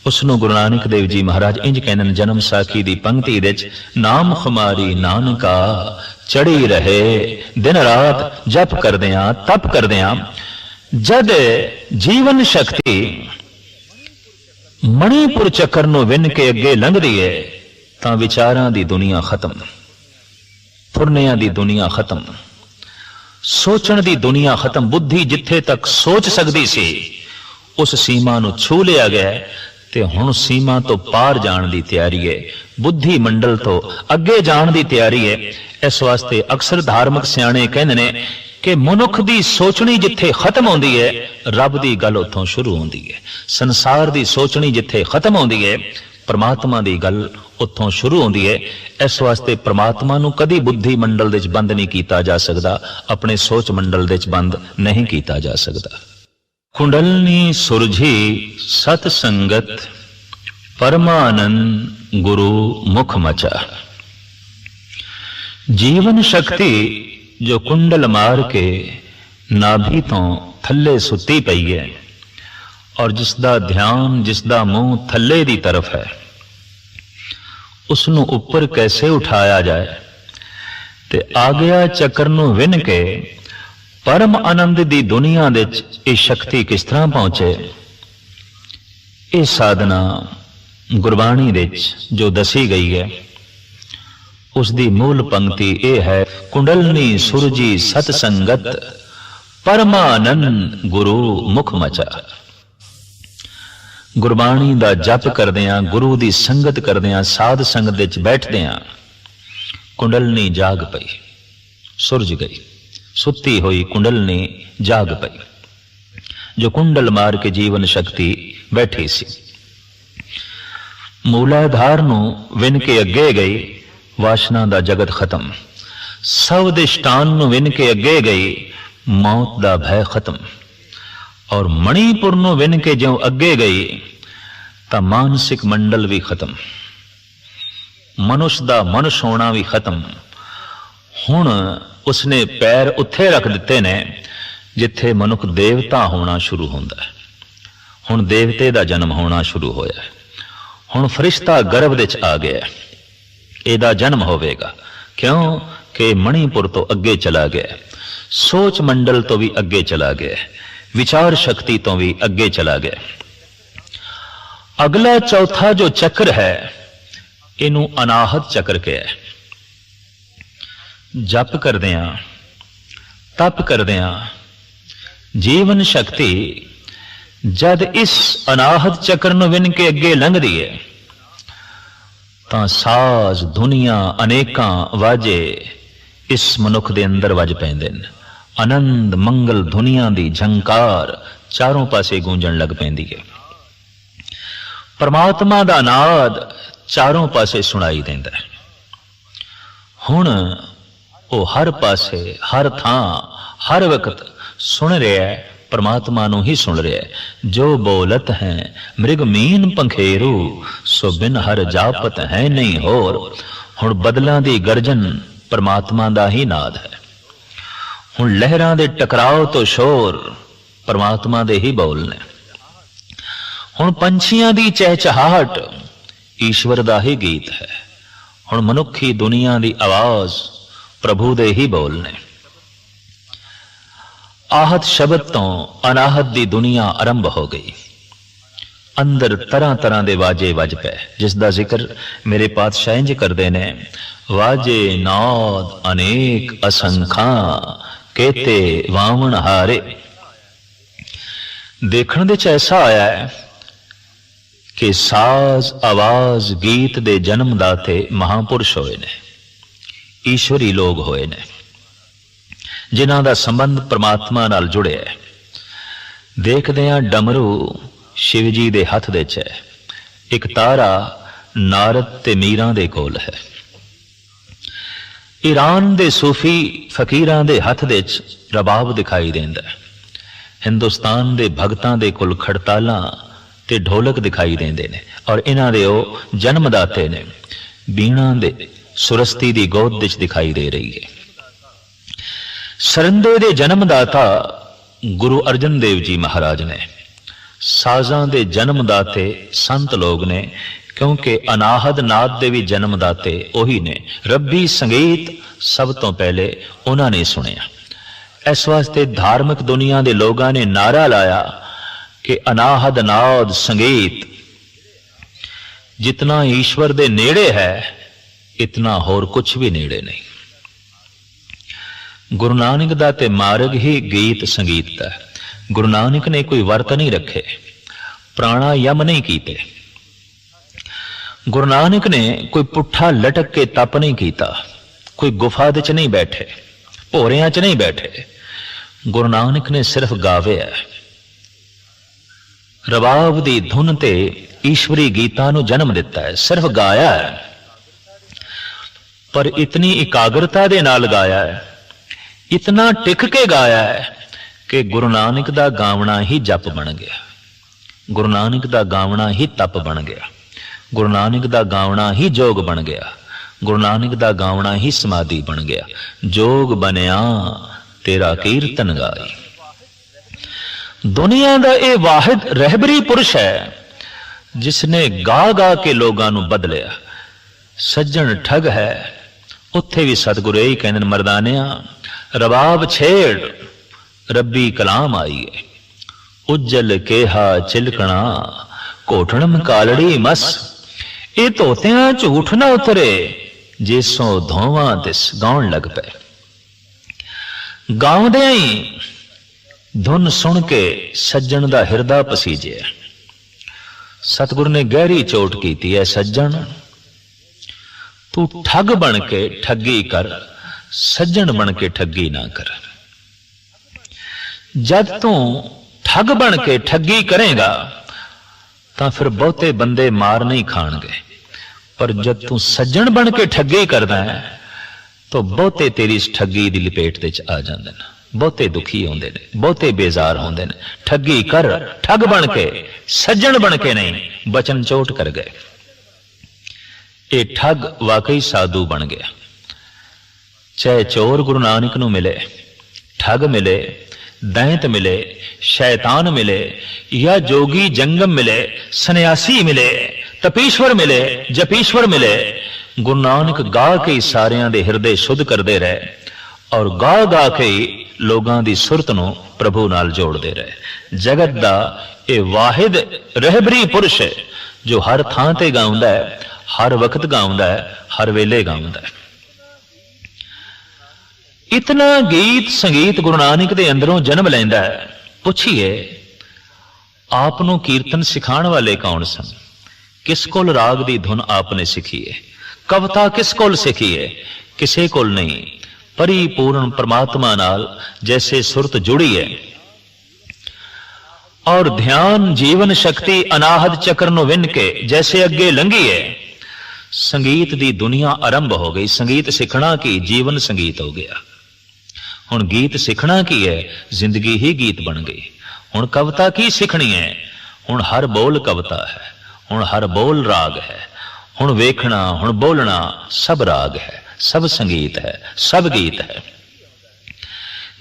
उसनों गुरु नानक देव जी महाराज इंज कहते हैं जन्म साखी दी पंक्ति विच, नाम खुमारी नानका चढ़ी रहे दिन रात जप करदियां तप करदियां। जद जीवन शक्ति मणिपुर चक्कर नूं विन के अगे लंघदी है तां विचारां दी दुनिया खत्म, फुरनियां दी दुनिया खत्म, सोचण दी दुनिया खत्म। बुद्धि जिथे तक सोच सकती सी उस सीमा नूं छू लिया गया ते हुण सीमा तो पार जाण दी तैयारी है, बुद्धि मंडल तो अगे जाण दी तैयारी है। इस वास्ते अक्सर धार्मिक सियाणे कहंदे ने कि मनुख दी सोचनी जिथे खत्म होंदी है रब दी गल उत्थों शुरू होंदी है, संसार दी सोचनी जिथे खत्म होंदी है परमात्मा दी गल उत्थों शुरू होंदी है। इस वास्ते परमात्मा नूं कदी बुद्धि मंडल दे विच बंद नहीं किया जा सकता, अपने सोच मंडल दे विच बंद नहीं किया जा सकता। कुंडलनी सुरझी सत संगत परमानंद गुरु मुख मचा। जीवन शक्ति जो कुंडल मार के नाभि तो थल्ले सुती पई है और जिसदा ध्यान जिसदा मुंह थल्ले दी तरफ है, उसनों उपर कैसे उठाया जाए ते आ गया चक्कर नूं विन के परम आनंद दी दुनिया दे ये शक्ति किस तरह पहुंचे। ये साधना गुरबाणी दे जो दसी गई है उसकी मूल पंक्ति यह है, कुंडलनी सुरजी सत संगत परमानंद गुरु मुख मचा। गुरबाणी दा जप करदियां, गुरु दी संगत करदियां, साध संगत विच बैठदियां कुंडलनी जाग पई, सुरज गई। सुती हुई कुंडलनी जाग पई, जो कुंडल मार के जीवन शक्ति बैठी सी। मूलाधार नूं विन के अगे गई, वासना दा जगत खत्म। सवदिष्टान नूं विन के अगे गई, मौत दा भय खत्म। और मणिपुर नूं विन के ज्यों अगे गई तां मानसिक मंडल भी खत्म, मनुष्य दा मनुष्य होना भी खत्म। हुण उसने पैर उत्थे रख दिते ने जिथे मनुख देवता होना शुरू होंदा है। हुण देवते दा जन्म होना शुरू होया है। हुण फरिश्ता गर्भ विच आ गया, एदा जन्म होवेगा। क्यों कि मणिपुर तो अगे चला गया, सोच मंडल तो भी अगे चला गया, विचार शक्ति तो भी अगे चला गया। अगला चौथा जो चक्र है इनू अनाहत चक्र कहा है। जप करदियां, तप करदियां जीवन शक्ति जद इस अनाहत चक्र नूं विन के अगे लंघदी है तां साज दुनिया अनेकां वाजे इस मनुख दे अंदर वज पैंदे ने। आनंद मंगल दुनिया दी झंकार चारों पासे गूंजण लग पैंदी है। परमात्मा दा नाद चारों पासे सुनाई देंदा है। हुण वो हर पासे हर थां हर वक्त सुन रहा है, परमात्मा नूं ही सुन रहा है। जो बोलत है मृग मीन पंखेरू, सो बिन हर जापत है नहीं होर। हुण बदलां दी गर्जन परमात्मा दा ही नाद है। हुण लहरां दे टकराव तो शोर परमात्मा दे ही बोल ने। हुण पंछियां दी चहचहाट ईश्वर दा ही गीत है। हुण मनुखी दुनिया दी आवाज प्रभु दे ही बोल ने। आहत शब्द तो अनाहत दी दुनिया आरंभ हो गई। अंदर तरह तरह दे वाजे वज पे, जिसदा जिक्र मेरे पातशाह इंज करदे ने, वाजे नाद अनेक असंखा केते वावण हारे। देखण दे च ऐसा आया है कि साज आवाज गीत दे जन्मदाते महापुरुष होए ने, ईश्वरी लोग होए ने, जिन्हां दा संबंध परमात्मा नाल जुड़े है। देखदे हां डमरू शिव जी दे हथ दे च है, एक तारा नारद ते मीरां दे कोल है। ईरान दे सूफी फकीरां दे हथ दे च रबाब दिखाई देंदा है। हिंदुस्तान दे भगतां दे कोल खड़तालां ते ढोलक दिखाई देंदे ने। और इन्हां दे ओ जन्मदाते ने बीणा दे सुरस्ती दी गोद विच दिखाई दे रही है। सरंदे दे जन्मदाता गुरु अर्जन देव जी महाराज ने, साजां दे जन्मदाते संत लोग ने, क्योंकि अनाहद नाद दे भी जन्मदाते ओही ने। रब्बी संगीत सब तो पहले उन्होंने सुनिया। इस वास्ते धार्मिक दुनिया दे लोगां ने नारा लाया कि अनाहद नाद संगीत जितना ईश्वर दे नेड़े है इतना होर कुछ भी नेड़े नहीं। गुरु नानक दा ते मार्ग ही गीत संगीत दा। गुरु नानक ने कोई वर्त नहीं रखे, प्राणायाम नहीं कीते। गुरु नानक ने कोई पुट्ठा लटक के तप नहीं कीता, कोई गुफा दे च नहीं बैठे, भोरियां च नहीं बैठे। गुरु नानक ने सिर्फ गावे है, रबाब दी धुन ते ईश्वरी गीतां नूं जन्म दिता है, सिर्फ गाया है। पर इतनी एकाग्रता दे नाल गाया है, इतना टिक के गाया है कि गुरु नानक दा गावना ही जप बन गया, गुरु नानक दा गावना ही तप बन गया, गुरु नानक दा गावना ही जोग बन गया, गुरु नानक दा गावना ही समाधि बन गया। जोग बनया तेरा कीर्तन गाई। दुनिया दा ये वाहिद रहबरी पुरुष है जिसने गा गा के लोगों नूं बदलिया। सज्जन ठग है, उत्थे भी सतगुरु यही कहंदे मरदानिया रबाब छेड़ रब्बी कलाम आई है। उज्जल केहा चिलकना घोटणम कालड़ी मस, ये धोतियां झूठ ना उतरे जिसों धोवां तिस गाउण लग पे। गाउंदे ही धुन सुन के सज्जन दा हिरदा पसीजिया। सतगुरु ने गहरी चोट की है, सज्जन तू ठग बन के ठगी कर, सज्जन बन के ठगी ना कर। जब तू ठग बन के ठगी करेगा तो फिर बहुते बंदे मार नहीं खाणगे, पर जब तू सज्जन बन के ठगी करदा है तो बहुते तेरी इस ठगी दी लपेट दे आ जांदे ने, बहुते दुखी होंदे ने, बहुते बेजार होंदे ने। ठगी कर, ठग बन के, सज्जन बन के नहीं। बचन चोट कर गए। ये ठग वाकई साधु बन गया। चाहे चोर गुरु नानक नूं मिले, ठग मिले, दैंत मिले, शैतान मिले, या जोगी जंगम मिले, सन्यासी मिले, तपीश्वर मिले, जपीश्वर मिले, गुरु नानक गा के सारियां दे हिरदे शुद्ध करते रहे और गा गा के लोगों की सुरत नूं प्रभु नाल जोड़ते रहे। जगत दा ये वाहिद रहबरी पुरुष है जो हर थां ते गाउंदा है, हर वक्त गाउंदा है, हर वेले गाउंदा है। इतना गीत संगीत गुरु नानक दे अंदरों जन्म लैंदा है। पुछिए आपनों कीर्तन सिखाण वाले कौन सन? किस कोल राग दी धुन आपने सीखी है? कविता किस कोल सीखी है? किसे कोल नहीं। परिपूर्ण परमात्मा नाल जैसे सुरत जुड़ी है और ध्यान जीवन शक्ति अनाहद चक्र नूं विन के जैसे अगे लंघी है। संगीत दी दुनिया आरंभ हो गई। संगीत सीखना की जीवन संगीत हो गया। हुण गीत सीखना की है, जिंदगी ही गीत बन गई। हुण कविता की सीखनी है, हुण हर बोल कविता है, हुण हर बोल राग है, हुण वेखना हुण बोलना सब राग है, सब संगीत है, सब गीत है।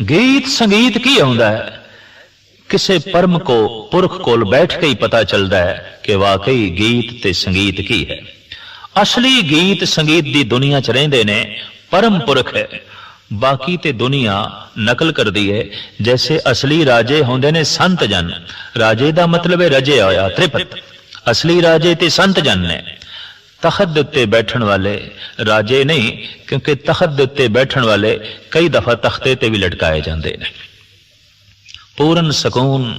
गीत संगीत की आउंदा है? किसे परम को पुरख कोल बैठ के ही पता चलता है कि वाकई गीत ते संगीत की है। असली गीत संगीत दी दुनिया च रहिंदे ने परम पुरख है, बाकी ते दुनिया नकल कर दी है। जैसे असली राजे होंदे ने संत जन, राजे दा मतलब है रजे होया त्रिपत। असली राजे ते संत जन ने। तखत दे उत्ते बैठण वाले राजे नहीं, क्योंकि तखत दे उत्ते बैठण वाले कई दफा तख्ते ते भी लटकाए जाते हैं। पूर्ण सकून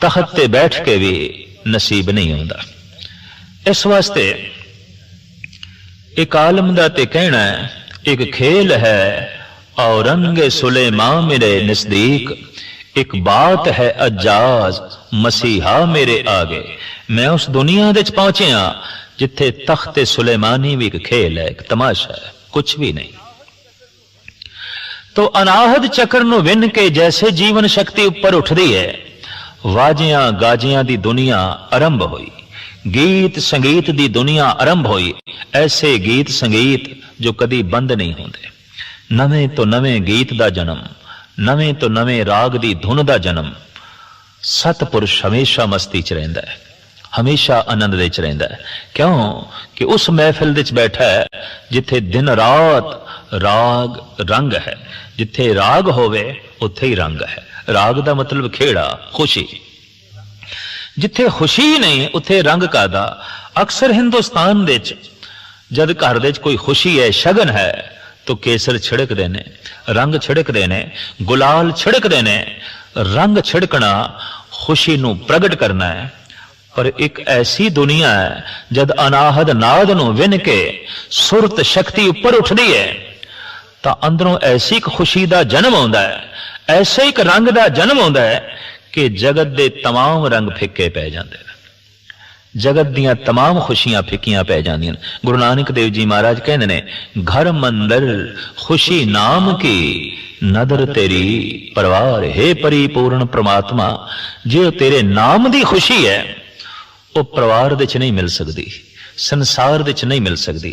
तखत ते बैठ के भी नसीब नहीं होता। इस वास्ते एक आलम दा ते कहना है, एक खेल है औरंग सुलेमां मेरे नजदीक, एक बात है अजाज मसीहा मेरे आगे। मैं उस दुनिया दे पहुंचे हाँ जिथे तख्ते सुलेमानी भी एक खेल है, एक तमाशा है, कुछ भी नहीं। तो अनाहद चक्र नूं विन के जैसे जीवन शक्ति ऊपर उठदी है, वाजियां गाजियां दी दुनिया आरंभ हुई, गीत संगीत दी दुनिया आरंभ हुई। ऐसे गीत संगीत जो कदी बंद नहीं होंदे। नवे तो नवे गीत दा जन्म, नवे तो नवे राग दी धुन दा जन्म। सतपुरुष हमेशा मस्ती च रहिंदा है, हमेशा आनंद दे च रहिंदा है। क्यों कि उस महफिल दे च बैठा है जिथे दिन रात राग रंग है। जिथे राग होवे उत्थे ही रंग है। राग दा मतलब खेड़ा, खुशी। जिथे खुशी ही नहीं उत्थे रंग कादा। अक्सर हिंदुस्तान दे च जद घर दे च कोई खुशी है, शगन है, तो केसर छिड़कदे ने, रंग छिड़कदे ने, गुलाल छिड़कदे ने। रंग छिड़कना खुशी नूं प्रगट करना है। पर एक ऐसी दुनिया है जद अनाहद नाद नूं विन के सुरत शक्ति ऊपर उठदी है तो अंदरों ऐसी एक खुशी दा जन्म होंदा है, ऐसे एक रंग दा जन्म होंदा है कि जगत दे तमाम रंग फिक्के पै जांदे ने। जगत दियां तमाम खुशियां फिकियां पै जांदियां। गुरु नानक देव जी महाराज कहंदे ने, घर मंदिर खुशी नाम की, नदर तेरी परवार हे परिपूर्ण परमात्मा। जो तेरे नाम दी खुशी है वो परिवार दे च नहीं मिल सकती, संसार दे च नहीं मिल सकती।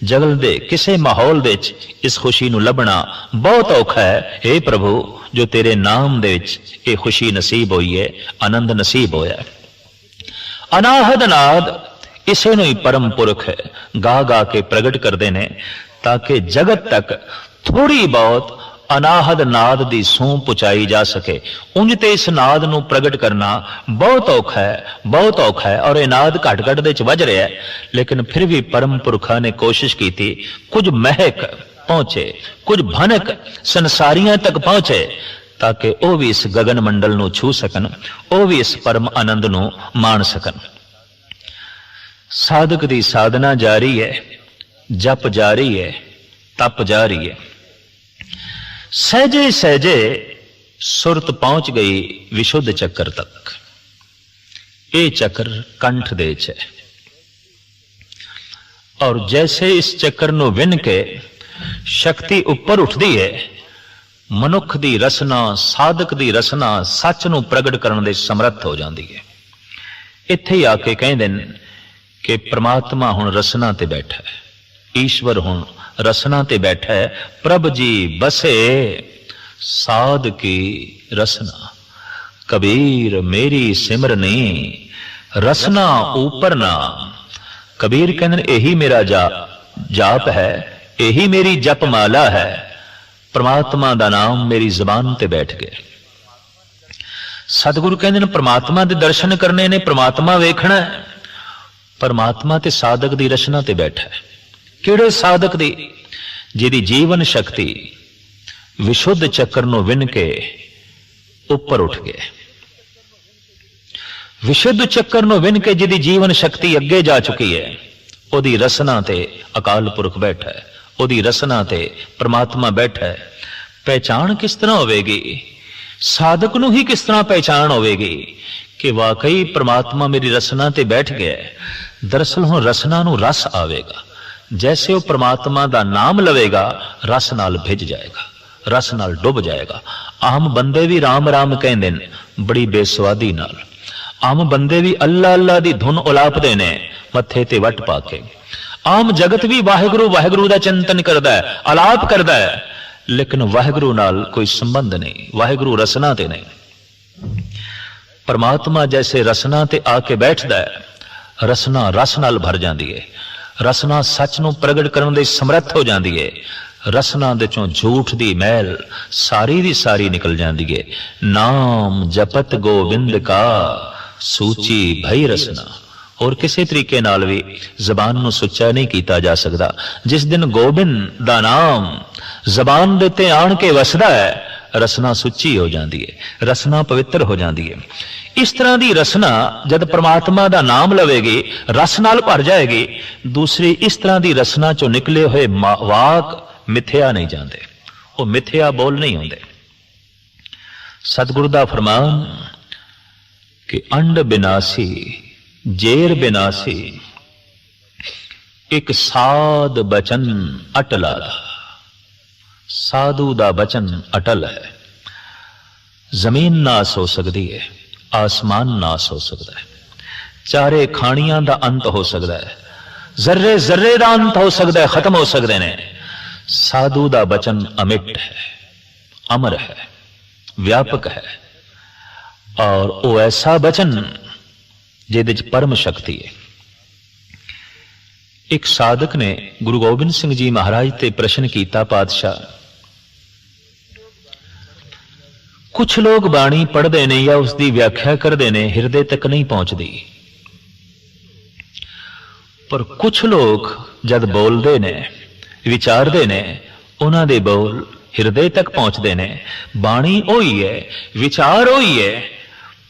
जगत दे किसी माहौल दे च इस खुशी नूं लभना बहुत औखा है। हे प्रभु, जो तेरे नाम दे विच ये खुशी नसीब हुई है, आनंद नसीब होया। अनाहद नाद इसे नूं ही परम पुरख गा गा के प्रगट करते हैं, ताकि जगत तक थोड़ी बहुत अनाहद नाद दी सूह पहुंचाई जा सके। उंज ते इस नाद नूं प्रगट करना बहुत औखा है, बहुत औखा है। और यह नाद घट घट दे च वज रहा है, लेकिन फिर भी परम पुरखा ने कोशिश की थी कुछ महक पहुंचे, कुछ भनक संसारियां तक पहुंचे, ताकि वह भी इस गगन मंडल नूं छू सकन, वह भी इस परम आनंद नूं माण सकन। साधक दी साधना जारी है, जप जारी है, तप जारी है। सहजे सहजे सुरत पहुंच गई विशुद्ध चक्कर तक। ये चक्र कंठ दे च है, और जैसे इस चक्कर नूं विन के शक्ति उपर उठदी है, मनुख दी रसना, साधक दी रसना सच नूं प्रगट करन दे समर्थ हो जाती है। इत्थे ही आके कहंदे ने कि परमात्मा हुण रसना ते बैठा है, ईश्वर हुण रसना ते बैठा है। प्रभ जी बसे साध की रसना, कबीर मेरी सिमरनी रसना ऊपर ना। कबीर कहते यही मेरा जाप है, यही मेरी जप माला है। परमात्मा दा नाम मेरी जबान ते बैठ गया। सतगुरु कहते हैं परमात्मा दे दर्शन करने ने, परमात्मा वेखना है। परमात्मा ते साधक दी रचना ते बैठा है। किहड़े साधक दी? जिहदी जीवन शक्ति विशुद्ध चक्कर नूं विन के उपर उठ गए। विशुद्ध चक्कर नूं विन के जिहदी जीवन शक्ति अगे जा चुकी है, उहदी रसना ते अकाल पुरख बैठा है, उहदी रसना ते परमात्मा बैठा है। पहचान किस तरह होवेगी? साधक नूं ही किस तरह पहचान होवेगी कि वाकई परमात्मा मेरी रसना ते बैठ गया है। दरअसल हुण रसना नूं रस आवेगा। जैसे वो परमात्मा दा नाम लवेगा, रस नाल भिज जाएगा, रस नाल डुब जाएगा। आम बंदे भी राम राम कहंदे ने बड़ी बेसवादी नाल। आम बंदे भी अल्लाह अल्लाह दी धुन उलापदे ने मत्थे ते वट पा के। आम जगत भी वाहिगुरू वाहिगुरू दा चिंतन करदा है, अलाप करदा है, लेकिन वाहिगुरू नाल कोई संबंध नहीं, वाहिगुरू रसना ते नहीं। परमात्मा जैसे रसना ते आके बैठदा है, रसना रस नाल भर जाती है। रसना सच नूं प्रगट करन दे समर्थ हो जाती है। रसना दे चों झूठ दी मैल सारी दी सारी निकल जाती है। नाम जपत गोविंद का सूची भई रसना। और किसी तरीके नाल भी जबान नूं सुच्चा नहीं किया जा सकता। जिस दिन गोबिंद दा नाम जबान दे ते आण के वसदा है, रसना सुच्ची हो जाती है, रसना पवित्र हो जाती है। इस तरह की रसना जब परमात्मा दा नाम लवेगी, रस नाल भर जाएगी। दूसरी इस तरह की रसना चो निकले हुए वाक मिथ्या नहीं जाते, वो मिथ्या बोल नहीं होंगे। सतगुरु दा फरमान कि अंड बिनासी जेर बिनासी, एक साध बचन अटला। साधु दा बचन अटल है। जमीन नाश हो सकती है, आसमान नाश हो सकता है, चारे खानियां दा अंत हो सकता है, जर्रे जर्रे दा अंत हो सकता है, खत्म हो सकते हैं। साधु दा बचन अमिट है, अमर है, व्यापक है, और वो ऐसा बचन जिहदे च परम शक्ति है। एक साधक ने गुरु गोबिंद सिंह जी महाराज ते प्रश्न किया, पातशाह कुछ लोग बाणी पढ़ते हैं या उसकी व्याख्या करते हैं, हिरदे तक नहीं पहुंचती, पर कुछ लोग जब बोलते ने विचारते ने, उन्हां दे बोल हिरदे तक पहुंचते ने। बाणी ओही है, विचार ओही है,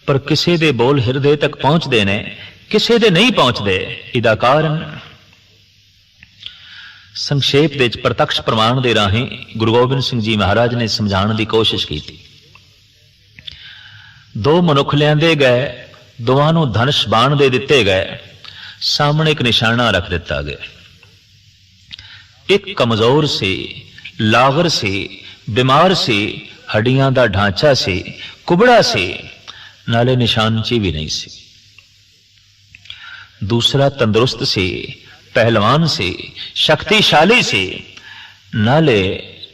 पर किसी दे बोल हिरदे तक पहुंचते ने, किसी दे नहीं पहुंचते। इहदा कारण संक्षेप दे प्रत्यक्ष प्रमाण दे राही गुरु गोबिंद सिंह जी महाराज ने समझाने की कोशिश की थी। दो मनुख लियांदे गए, दोवां नूं धनुष बाण दे दिते गए, सामने एक निशाना रख दिता गया। एक कमजोर सी, लागर सी, बीमार सी, हड्डियां दा ढांचा सी, कुबड़ा सी, नाले निशानची भी नहीं सी। दूसरा तंदुरुस्त सी, पहलवान सी, शक्तिशाली सी, नाले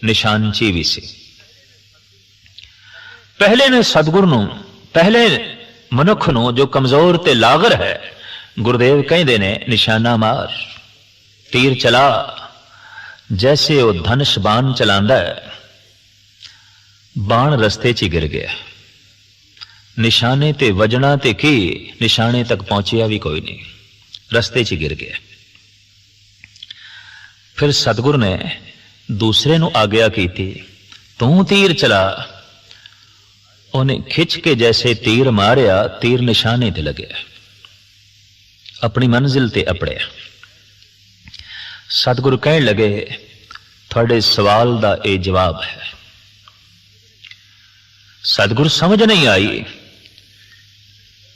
निशानची भी सी। पहले ने सतगुरु नूं, पहले मनुख नूं जो कमजोर ते लागर है, गुरुदेव कहते ने निशाना मार, तीर चला। जैसे वह धनुष बाण चलांदा है, बाण रस्ते च गिर गया। निशाने ते वजना ते की, निशाने तक पहुंचिया भी कोई नहीं, रस्ते च गिर गया। फिर सतगुरु ने दूसरे नूं आग्या की थी, तू तीर चला। उन्हें खिंच के जैसे तीर मारिया, तीर निशाने ते लगे, अपनी मंजिल ते अपड़िया। सतगुरु कहने लगे, थोड़े सवाल दा ये जवाब है। सतगुरु समझ नहीं आई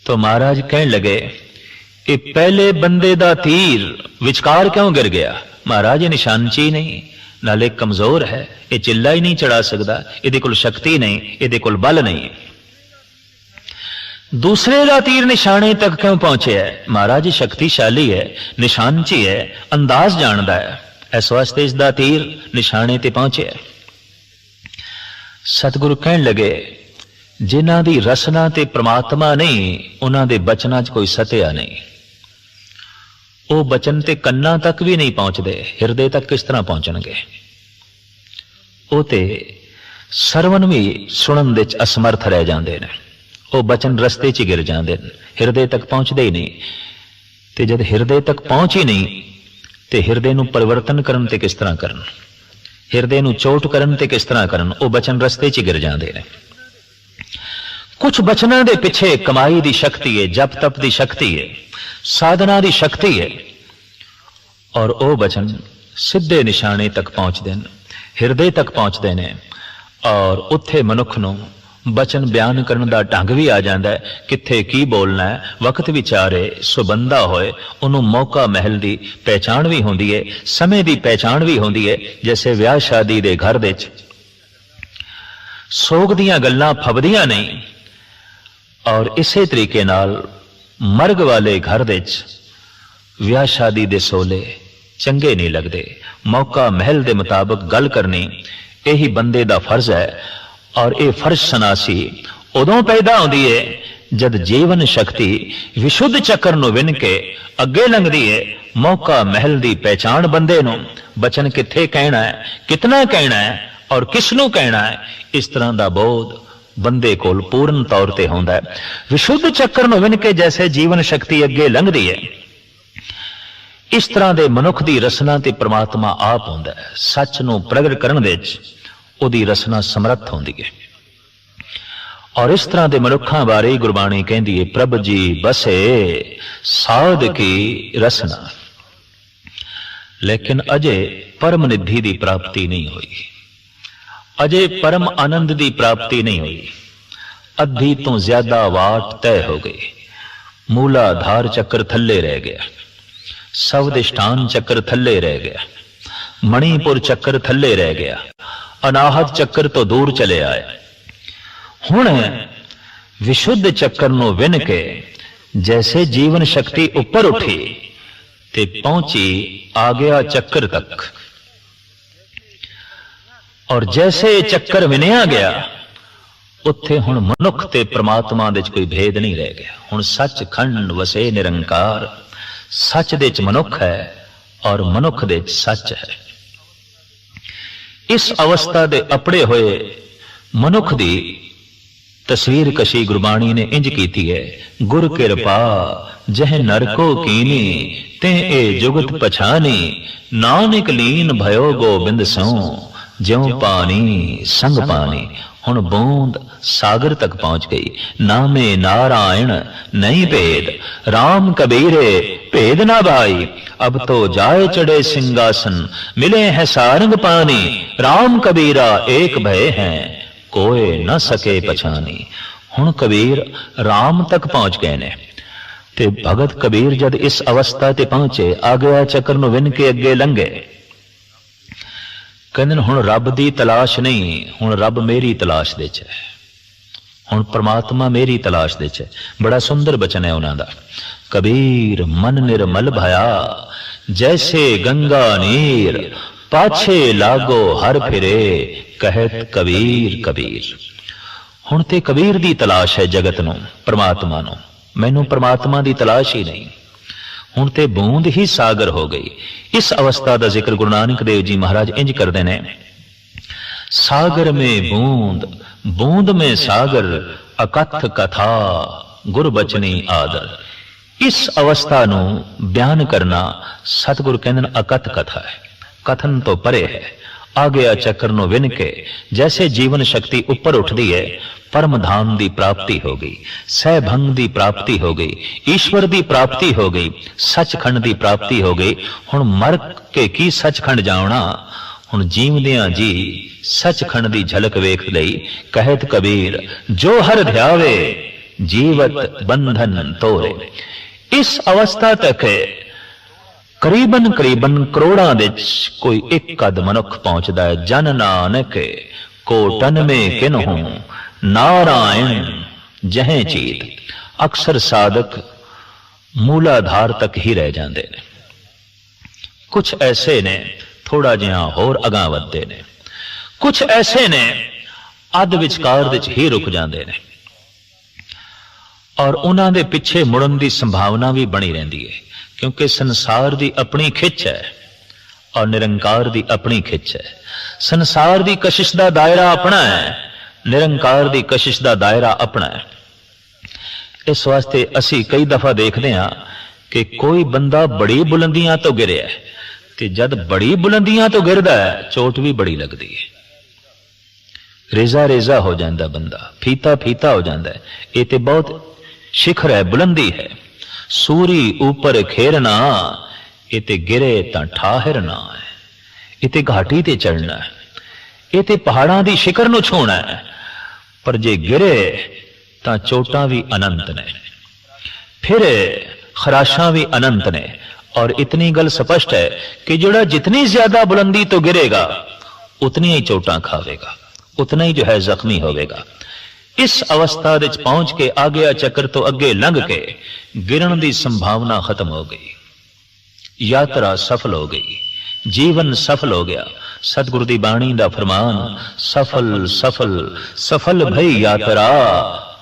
तो महाराज कहने लगे, ये पहले बंदे दा तीर विचकार क्यों गिर गया? महाराज ये निशानची नहीं, नाले कमजोर है, ये चिल्ला ही नहीं चढ़ा सकता, इहदे कोल शक्ति नहीं, इहदे कोल बल नहीं। दूसरे का तीर निशाने तक क्यों पहुंचे है? महाराज शक्तिशाली है, निशानची है, अंदाज जानता है, इस वास्ते इसका तीर निशाने ते पहुंचे है। सतगुरु कहने लगे, जिन्हां दी रसना ते परमात्मा नहीं, उन्हां दे बचनां च कोई सत्या नहीं। वो बचन ते कन्ना तक भी नहीं पहुंचते, हिरदे तक किस तरह पहुंचणगे? वो ते सरवण भी सुनन दे असमर्थ रह जाते हैं। वो बचन रस्ते च गिर जाते हैं, हिरदे तक पहुंचते ही नहीं। ते जब हिरदे तक पहुंच ही नहीं, ते हिरदे नूं परिवर्तन करन ते किस तरह करन? हिरदे नूं चोट करन ते किस तरह करन? वो बचन रस्ते च गिर जाते हैं। कुछ बचनां दे पिछे कमाई दी शक्ति है, जप तप दी शक्ति है, साधना दी शक्ति है, और वो बचन सीधे निशाने तक पहुंचते हैं, हिरदे तक पहुंचते हैं। और उत्थे मनुख नूं बचन बयान करने का ढंग भी आ जाता है, कित्थे की बोलना है, वक्त विचारे सुबंधा होए, उन्होंने मौका महल की पहचान भी होंदी है, समय की पहचान भी होंदी है। जैसे ब्याह शादी के घर दे सोग दियां गल्लां फबदियां नहीं, और इसे तरीके नाल मर्ग वाले घर दे ब्याह शादी दे सोले चंगे नहीं लगते। मौका महल के मुताबिक गल करनी यही बंदे दा फर्ज है, और ये फर्ज सनासी उदों पैदा होती है जद जीवन शक्ति विशुद्ध चक्कर नूं विन के अगे लंघदी है। मौका महल की पहचान बंदे नूं, बचन कित्थे कहना है, कितना कहना है, और किसनूं कहना है, इस तरह का बोध बंदे कोल पूर्ण तौर ते होंदा है। विशुद्ध चक्कर नूं विन के जैसे जीवन शक्ति अगे लंघदी है, इस तरह के मनुख की रसना ते परमात्मा आप होंदा है। सच नूं प्रगट करन दे उहदी रसना समर्थ होंदी है। और इस तरह के मनुखों बारे गुरबाणी कहती है, प्रभ जी बसे साध की रसना। लेकिन अजे परम निधि की प्राप्ति नहीं हुई, अजे परम आनंद की प्राप्ति नहीं हुई। अद्धी तो ज्यादा वाट तय हो गई। मूलाधार चक्र थल्ले रह गया, सवधिष्ठान चक्र थल्ले रह गया, मणिपुर चक्र थल्ले रह गया, अनाहत चक्र तो दूर चले आए। हुण विशुद्ध चक्कर नूं विन के जैसे जीवन शक्ति ऊपर उठी ते पहुंची आ गया चक्कर तक। और जैसे चक्कर विनिया गया, उत्थे हुण मनुख ते परमात्मा दे कोई भेद नहीं रह गया। हुण सच खंड वसे निरंकार, सच दे मनुख है और मनुख दे सच है। इस अवस्था दे अपड़े हुए मनुख दी तस्वीर कशी गुरबाणी ने इंज कीती है, गुर कृपा जह नरको कीनी ते ए जुगत पछानी, नानक लीन भयो गोबिंद सो ज्यों पानी संग पानी। हुण बूंद सागर तक पहुंच गई। नामे नारायण नहीं भेद, राम कबीरे भेद ना भाई। अब तो जाए चढ़े सिंहासन, मिले हैं सारंग पानी। राम कबीरा एक भय हैं, कोई न सके पछानी। हुण कबीर राम तक पहुंच गए ने। ते भगत कबीर जद इस अवस्था ते पहुंचे, आ गया चक्कर नूं विन के अगे लंघे। कहंदे हुण रब दी तलाश नहीं, हुण रब मेरी तलाश दे च है, हुण परमात्मा मेरी तलाश दे च है। बड़ा सुंदर बचन है उन्हां दा। कबीर मन निर्मल भया, जैसे गंगा नीर, पाछे लागो हर फिरे, कहत कबीर कबीर। हुण ते कबीर दी तलाश है जगत नूं, परमात्मा नूं। मैनूं परमात्मा दी तलाश ही नहीं। हुण ते बूंद ही सागर हो गई। इस अवस्था का जिक्र गुरु नानक देव जी महाराज इंज करते हैं, सागर में बूंद, बूंद में सागर, अकथ कथा गुर बचनी आदर। इस अवस्था नूं बयान करना सतगुरु कहंदे अकथ कथा है, कथन तो परे है। आ गया चक्कर नूं विन के जैसे जीवन शक्ति ऊपर उठदी है, परम धाम की प्राप्ति हो गई, सहभंग की प्राप्ति हो गई, ईश्वर की प्राप्ति हो गई, सचखंड की प्राप्ति हो गई। हुण मर के की सचखंड जावना, हुण जीवदियां जी सचखंड की झलक वेख लई। कहत कबीर जो हर ध्यावे, जीवत बंधन तोरे। इस अवस्था तक करीबन करीबन करोड़ां दे कोई एक कद मनुख पहुंचता है। जन नानक कोटन में किन्हूं, नारायण जहें चीत। अक्सर साधक मूलाधार तक ही रह जाते ने, कुछ ऐसे ने थोड़ा जिहा होर अगां वधदे ने, कुछ ऐसे ने अध विचकार विच ही रुक जाते ने, और उन्हां दे पिछे मुड़न की संभावना भी बनी रहती है। क्योंकि संसार की अपनी खिच है और निरंकार की अपनी खिच है। संसार की कशिश का दायरा अपना है, निरंकार की कशिश का दायरा अपना है। इस वास्ते असी कई दफा देखते हैं कि कोई बंदा बड़ी बुलंदियां तो गिरिया है, ते जद बड़ी बुलंदियां तो गिरदा है चोट भी बड़ी लगती है, रेजा रेजा हो जाता बंदा, फीता फीता हो जाता है। ये तो बहुत शिखर है, बुलंदी है। सूरी ऊपर खेरना, ये ते गिरे तां ठाहरना है। ये ते घाटी ते चढ़ना है, ये ते पहाड़ां दी शिखर नूं छूना है। पर जे गिरे तां चोटां भी अनंत ने, फिर खराशां भी अनंत ने। और इतनी गल स्पष्ट है कि जोड़ा जितनी ज्यादा बुलंदी तो गिरेगा उतनी ही चोटां खावेगा, उतना ही जो है जख्मी होवेगा। इस अवस्था विच पहुंच के आ गया चक्कर तो अगे लंघ के गिरन की संभावना खत्म हो गई, यात्रा सफल हो गई, जीवन सफल हो गया। सतगुरु दी बाणी दा फरमान, सफल सफल सफल भई यात्रा,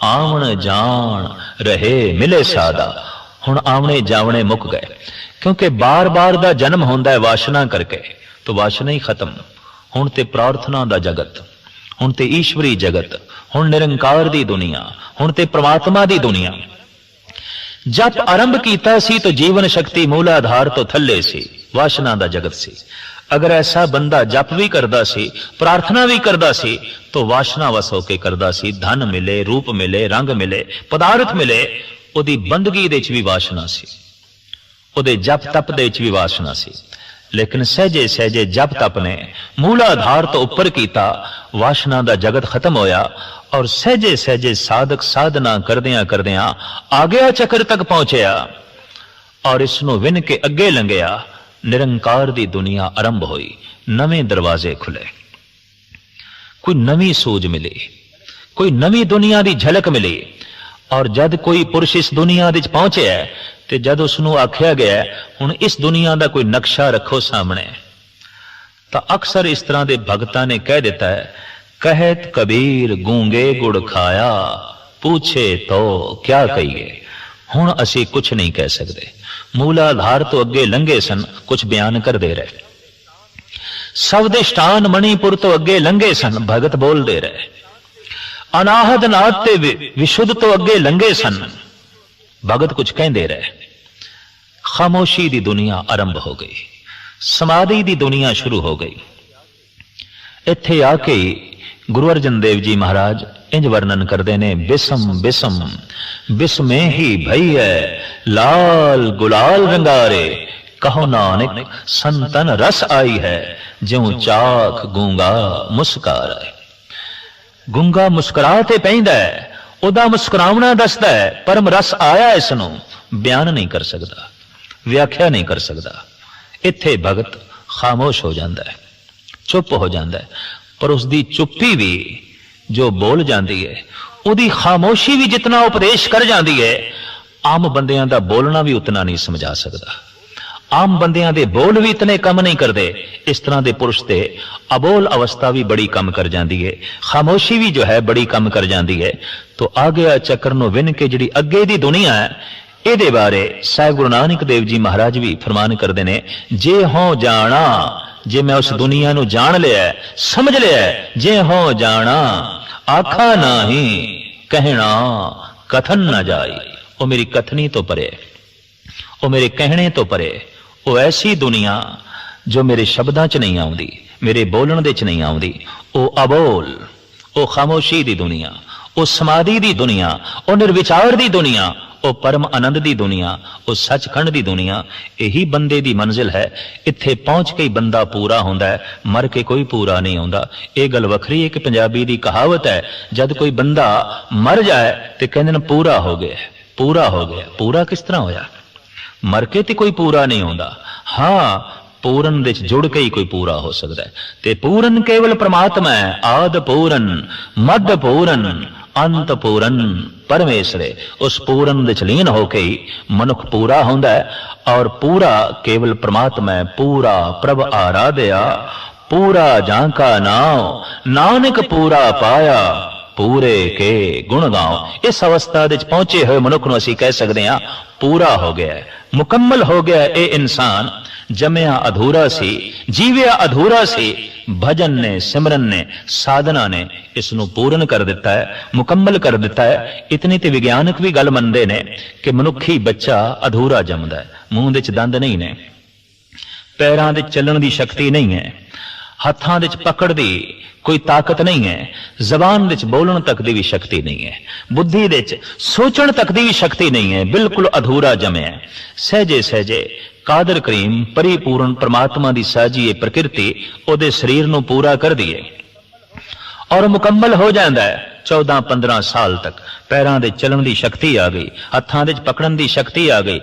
आवन जान रहे मिले सादा। हुण आवणे जावणे मुक गए, क्योंकि बार बार दा जन्म होंदा है वासना करके, तो वासना ही खत्म। हुण ते प्रार्थना दा जगत, हुण ते ईश्वरी जगत, हुण निरंकार दी दुनिया, हुण ते परमात्मा दी दुनिया। जब आरंभ कीता सी तो जीवन शक्ति मूलाधार तो थल्ले सी, वासना दा जगत सी। अगर ऐसा बंदा जप भी करदा सी, प्रार्थना भी करदा सी, तो वासना वस होके करदा सी। धन मिले, रूप मिले, रंग मिले, पदार्थ मिले, उहदी बंदगी दे च भी वासना सी, उहदे जप तप दे च भी वासना सी। लेकिन सहजे सहजे जप तप ने मूलाधार तो उपर कीता, वासना दा जगत खत्म होया, और सहजे सहजे साधक साधना करदियां करदियां आ गया चक्कर तक पहुंचया, और इसनों विन के अगे लंघिया। निरंकार दी दुनिया आरंभ हुई, नवे दरवाजे खुले, कोई नवी सूझ मिली, कोई नवी दुनिया दी झलक मिली। और जद कोई पुरुष इस दुनिया विच पहुंचे है, ते जद उसनों आख्या गया हुण इस दुनिया का कोई नक्शा रखो सामने, तो अक्सर इस तरह के भगतां ने कह दिता है, कहत कबीर गूंगे गुड़ खाया, पूछे तो क्या कहिए। हुण असी कुछ नहीं कह सकते, मूलाधार तो अगे लंघे सन, कुछ बयान कर दे रहे। सवदिष्टान मणिपुर तो अगे लंघे सन, भगत बोल दे रहे। अनाहद नाथ ते विशुद्ध तो अगे लंघे सन, भगत कुछ कह दे रहे। खामोशी दी दुनिया आरंभ हो गई, समाधि दी दुनिया शुरू हो गई। इत्थे आके गुरु अर्जन देव जी महाराज इंज वर्णन करते ने, बिसम बिसम बिस्मे ही भई है, लाल गुलाल रंगारे, कहो नानक संतन रस आई है, ज्यों चाख गूंगा मुस्कार है। गूंगा मुस्कुरा ते पैंदा है, उदा मुस्कुरावना दसदा है, परम रस आया इसनों, बयान नहीं कर सकता, व्याख्या नहीं कर सकता। इत्थे भगत खामोश हो जाता है, चुप हो जाता है, पर उसकी चुप्पी भी जो बोल जाती है, उसकी खामोशी भी जितना उपदेश कर जाती है, आम बंदियां दा बोलना भी उतना नहीं समझा सकता। आम बंदियां दे बोल भी इतने कम नहीं करते। इस तरह के पुरुष ते अबोल अवस्था भी बड़ी कम कर जाती है, खामोशी भी जो है बड़ी कम कर जाती है। तो आ गया चक्कर नूं विन के जिहड़ी अगे दी दुनिया है, इहदे बारे साहिब गुरु नानक देव जी महाराज भी फरमान करते हैं, जे हों जाना, जे मैं उस दुनिया नूं जान लिया, समझ लिया, जे हों जाना आखा नाही कहना कथन न जाई। वो मेरी कथनी तो परे, वो मेरे कहने तो परे, वो ऐसी दुनिया जो मेरे शब्दां च नहीं आउंदी, मेरे बोलण दे च नहीं आउंदी। वो अबोल, वो खामोशी दी दुनिया, वो समाधि दी दुनिया, वो निर्विचार दी दुनिया, वो परम आनंद दी दुनिया, वो सचखंड दी दुनिया। यही बंदे दी मंजिल है। इत्थे पहुंच के ही बंदा पूरा होंदा है, मर के कोई पूरा नहीं होंदा। ये गल वखरी है कि पंजाबी दी कहावत है, जद कोई बंदा मर जाए तो कहंदे ने पूरा हो गया, पूरा हो गया। पूरा किस तरह होया? मर के तो कोई पूरा नहीं होंदा। हाँ, पूरन दे जुड़ के ही कोई पूरा हो सकता है। ते पूरन केवल परमात्मा है, आद पूरन, मध्य पूरन, अंत पूरन परमेश्वरे। उस पूरन दे लीन होके ही मनुख पूरा होंदा है। और पूरा केवल परमात्मा है। पूरा प्रभ आराध्या, पूरा जांका नाव, नानक पूरा पाया, पूरे के गुण गाओ। इस अवस्था दे पहुंचे हुए मनुख नूं असीं कह सकते हैं पूरा हो गया है, मुकम्मल हो गया। ये इंसान जमया अधूरा सी, जीविया अधूरा सी, भजन ने, सिमरन ने, साधना ने इसनूं पूर्ण कर दिता है, मुकम्मल कर दिता है। इतनी तो विज्ञानक भी गल मनते ने कि मनुखी बच्चा अधूरा जमदा है। मूंह दे च दंद नहीं ने, पैरां दे चलण दी शक्ति नहीं है, हत्थां दे च पकड़ दी कोई ताकत नहीं है, जबान दे च बोलण तक दी भी शक्ति नहीं है, बुद्धि दे च सोचण तक दी भी शक्ति नहीं है। बिल्कुल अधूरा जमया। सहजे सहजे कादर करीम परिपूर्ण परमात्मा दी साजी प्रकृति ओदे शरीर नूं पूरा कर दिए और मुकम्मल हो जाता है। 14-15 साल तक पैरां दे चलण दी शक्ति आ गई, हत्थां दे पकड़न दी शक्ति आ गई,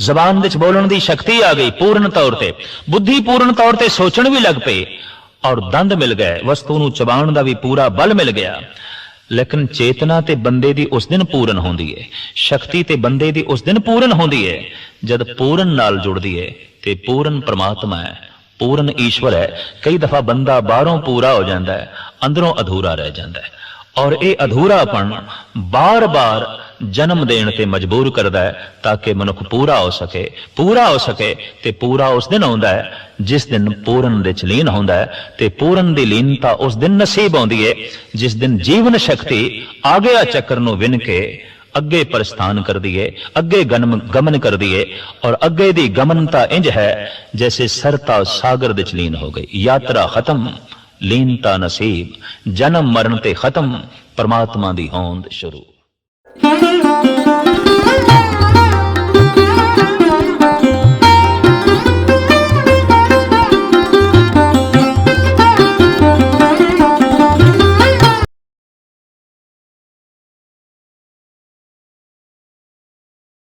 जबान दे बोलण दी शक्ति आ गई पूर्ण तौर ते, बुद्धि पूर्ण तौर ते सोचण भी लग पई और दंद मिल गए, वस्तु नूं चबाण दा भी पूरा बल मिल गया। लेकिन चेतना ते बंदे दी उस दिन पूर्ण होंदी है, शक्ति ते बंदे दी उस दिन पूर्ण होंदी है जद पूर्ण नाल जुड़दी है। ते पूर्ण परमात्मा है, पूर्ण ईश्वर है। कई दफा बंदा बाहरों पूरा हो जाता है, अंदरों अधूरा रह जाता है। और ये अधूरापन बार बार जन्म देने ते मजबूर करता है ताकि मनुख पूरा हो सके। पूरा हो सके ते पूरा उस दिन होंदा है जिस दिन पूर्ण दे च लीन होंदा है। ते पूर्ण दी लीनता उस दिन नसीब होंदी है जिस दिन जीवन शक्ति आगे आ चक्कर नूं विन के अगे प्रस्थान कर दिए, अगे गमन कर दिए। और अगे दी गमनता इंज है जैसे सरता सागर दे च लीन हो गई। यात्रा खत्म, लीनता नसीब, जन्म मरण ते खत्म, परमात्मा दी होंद शुरू।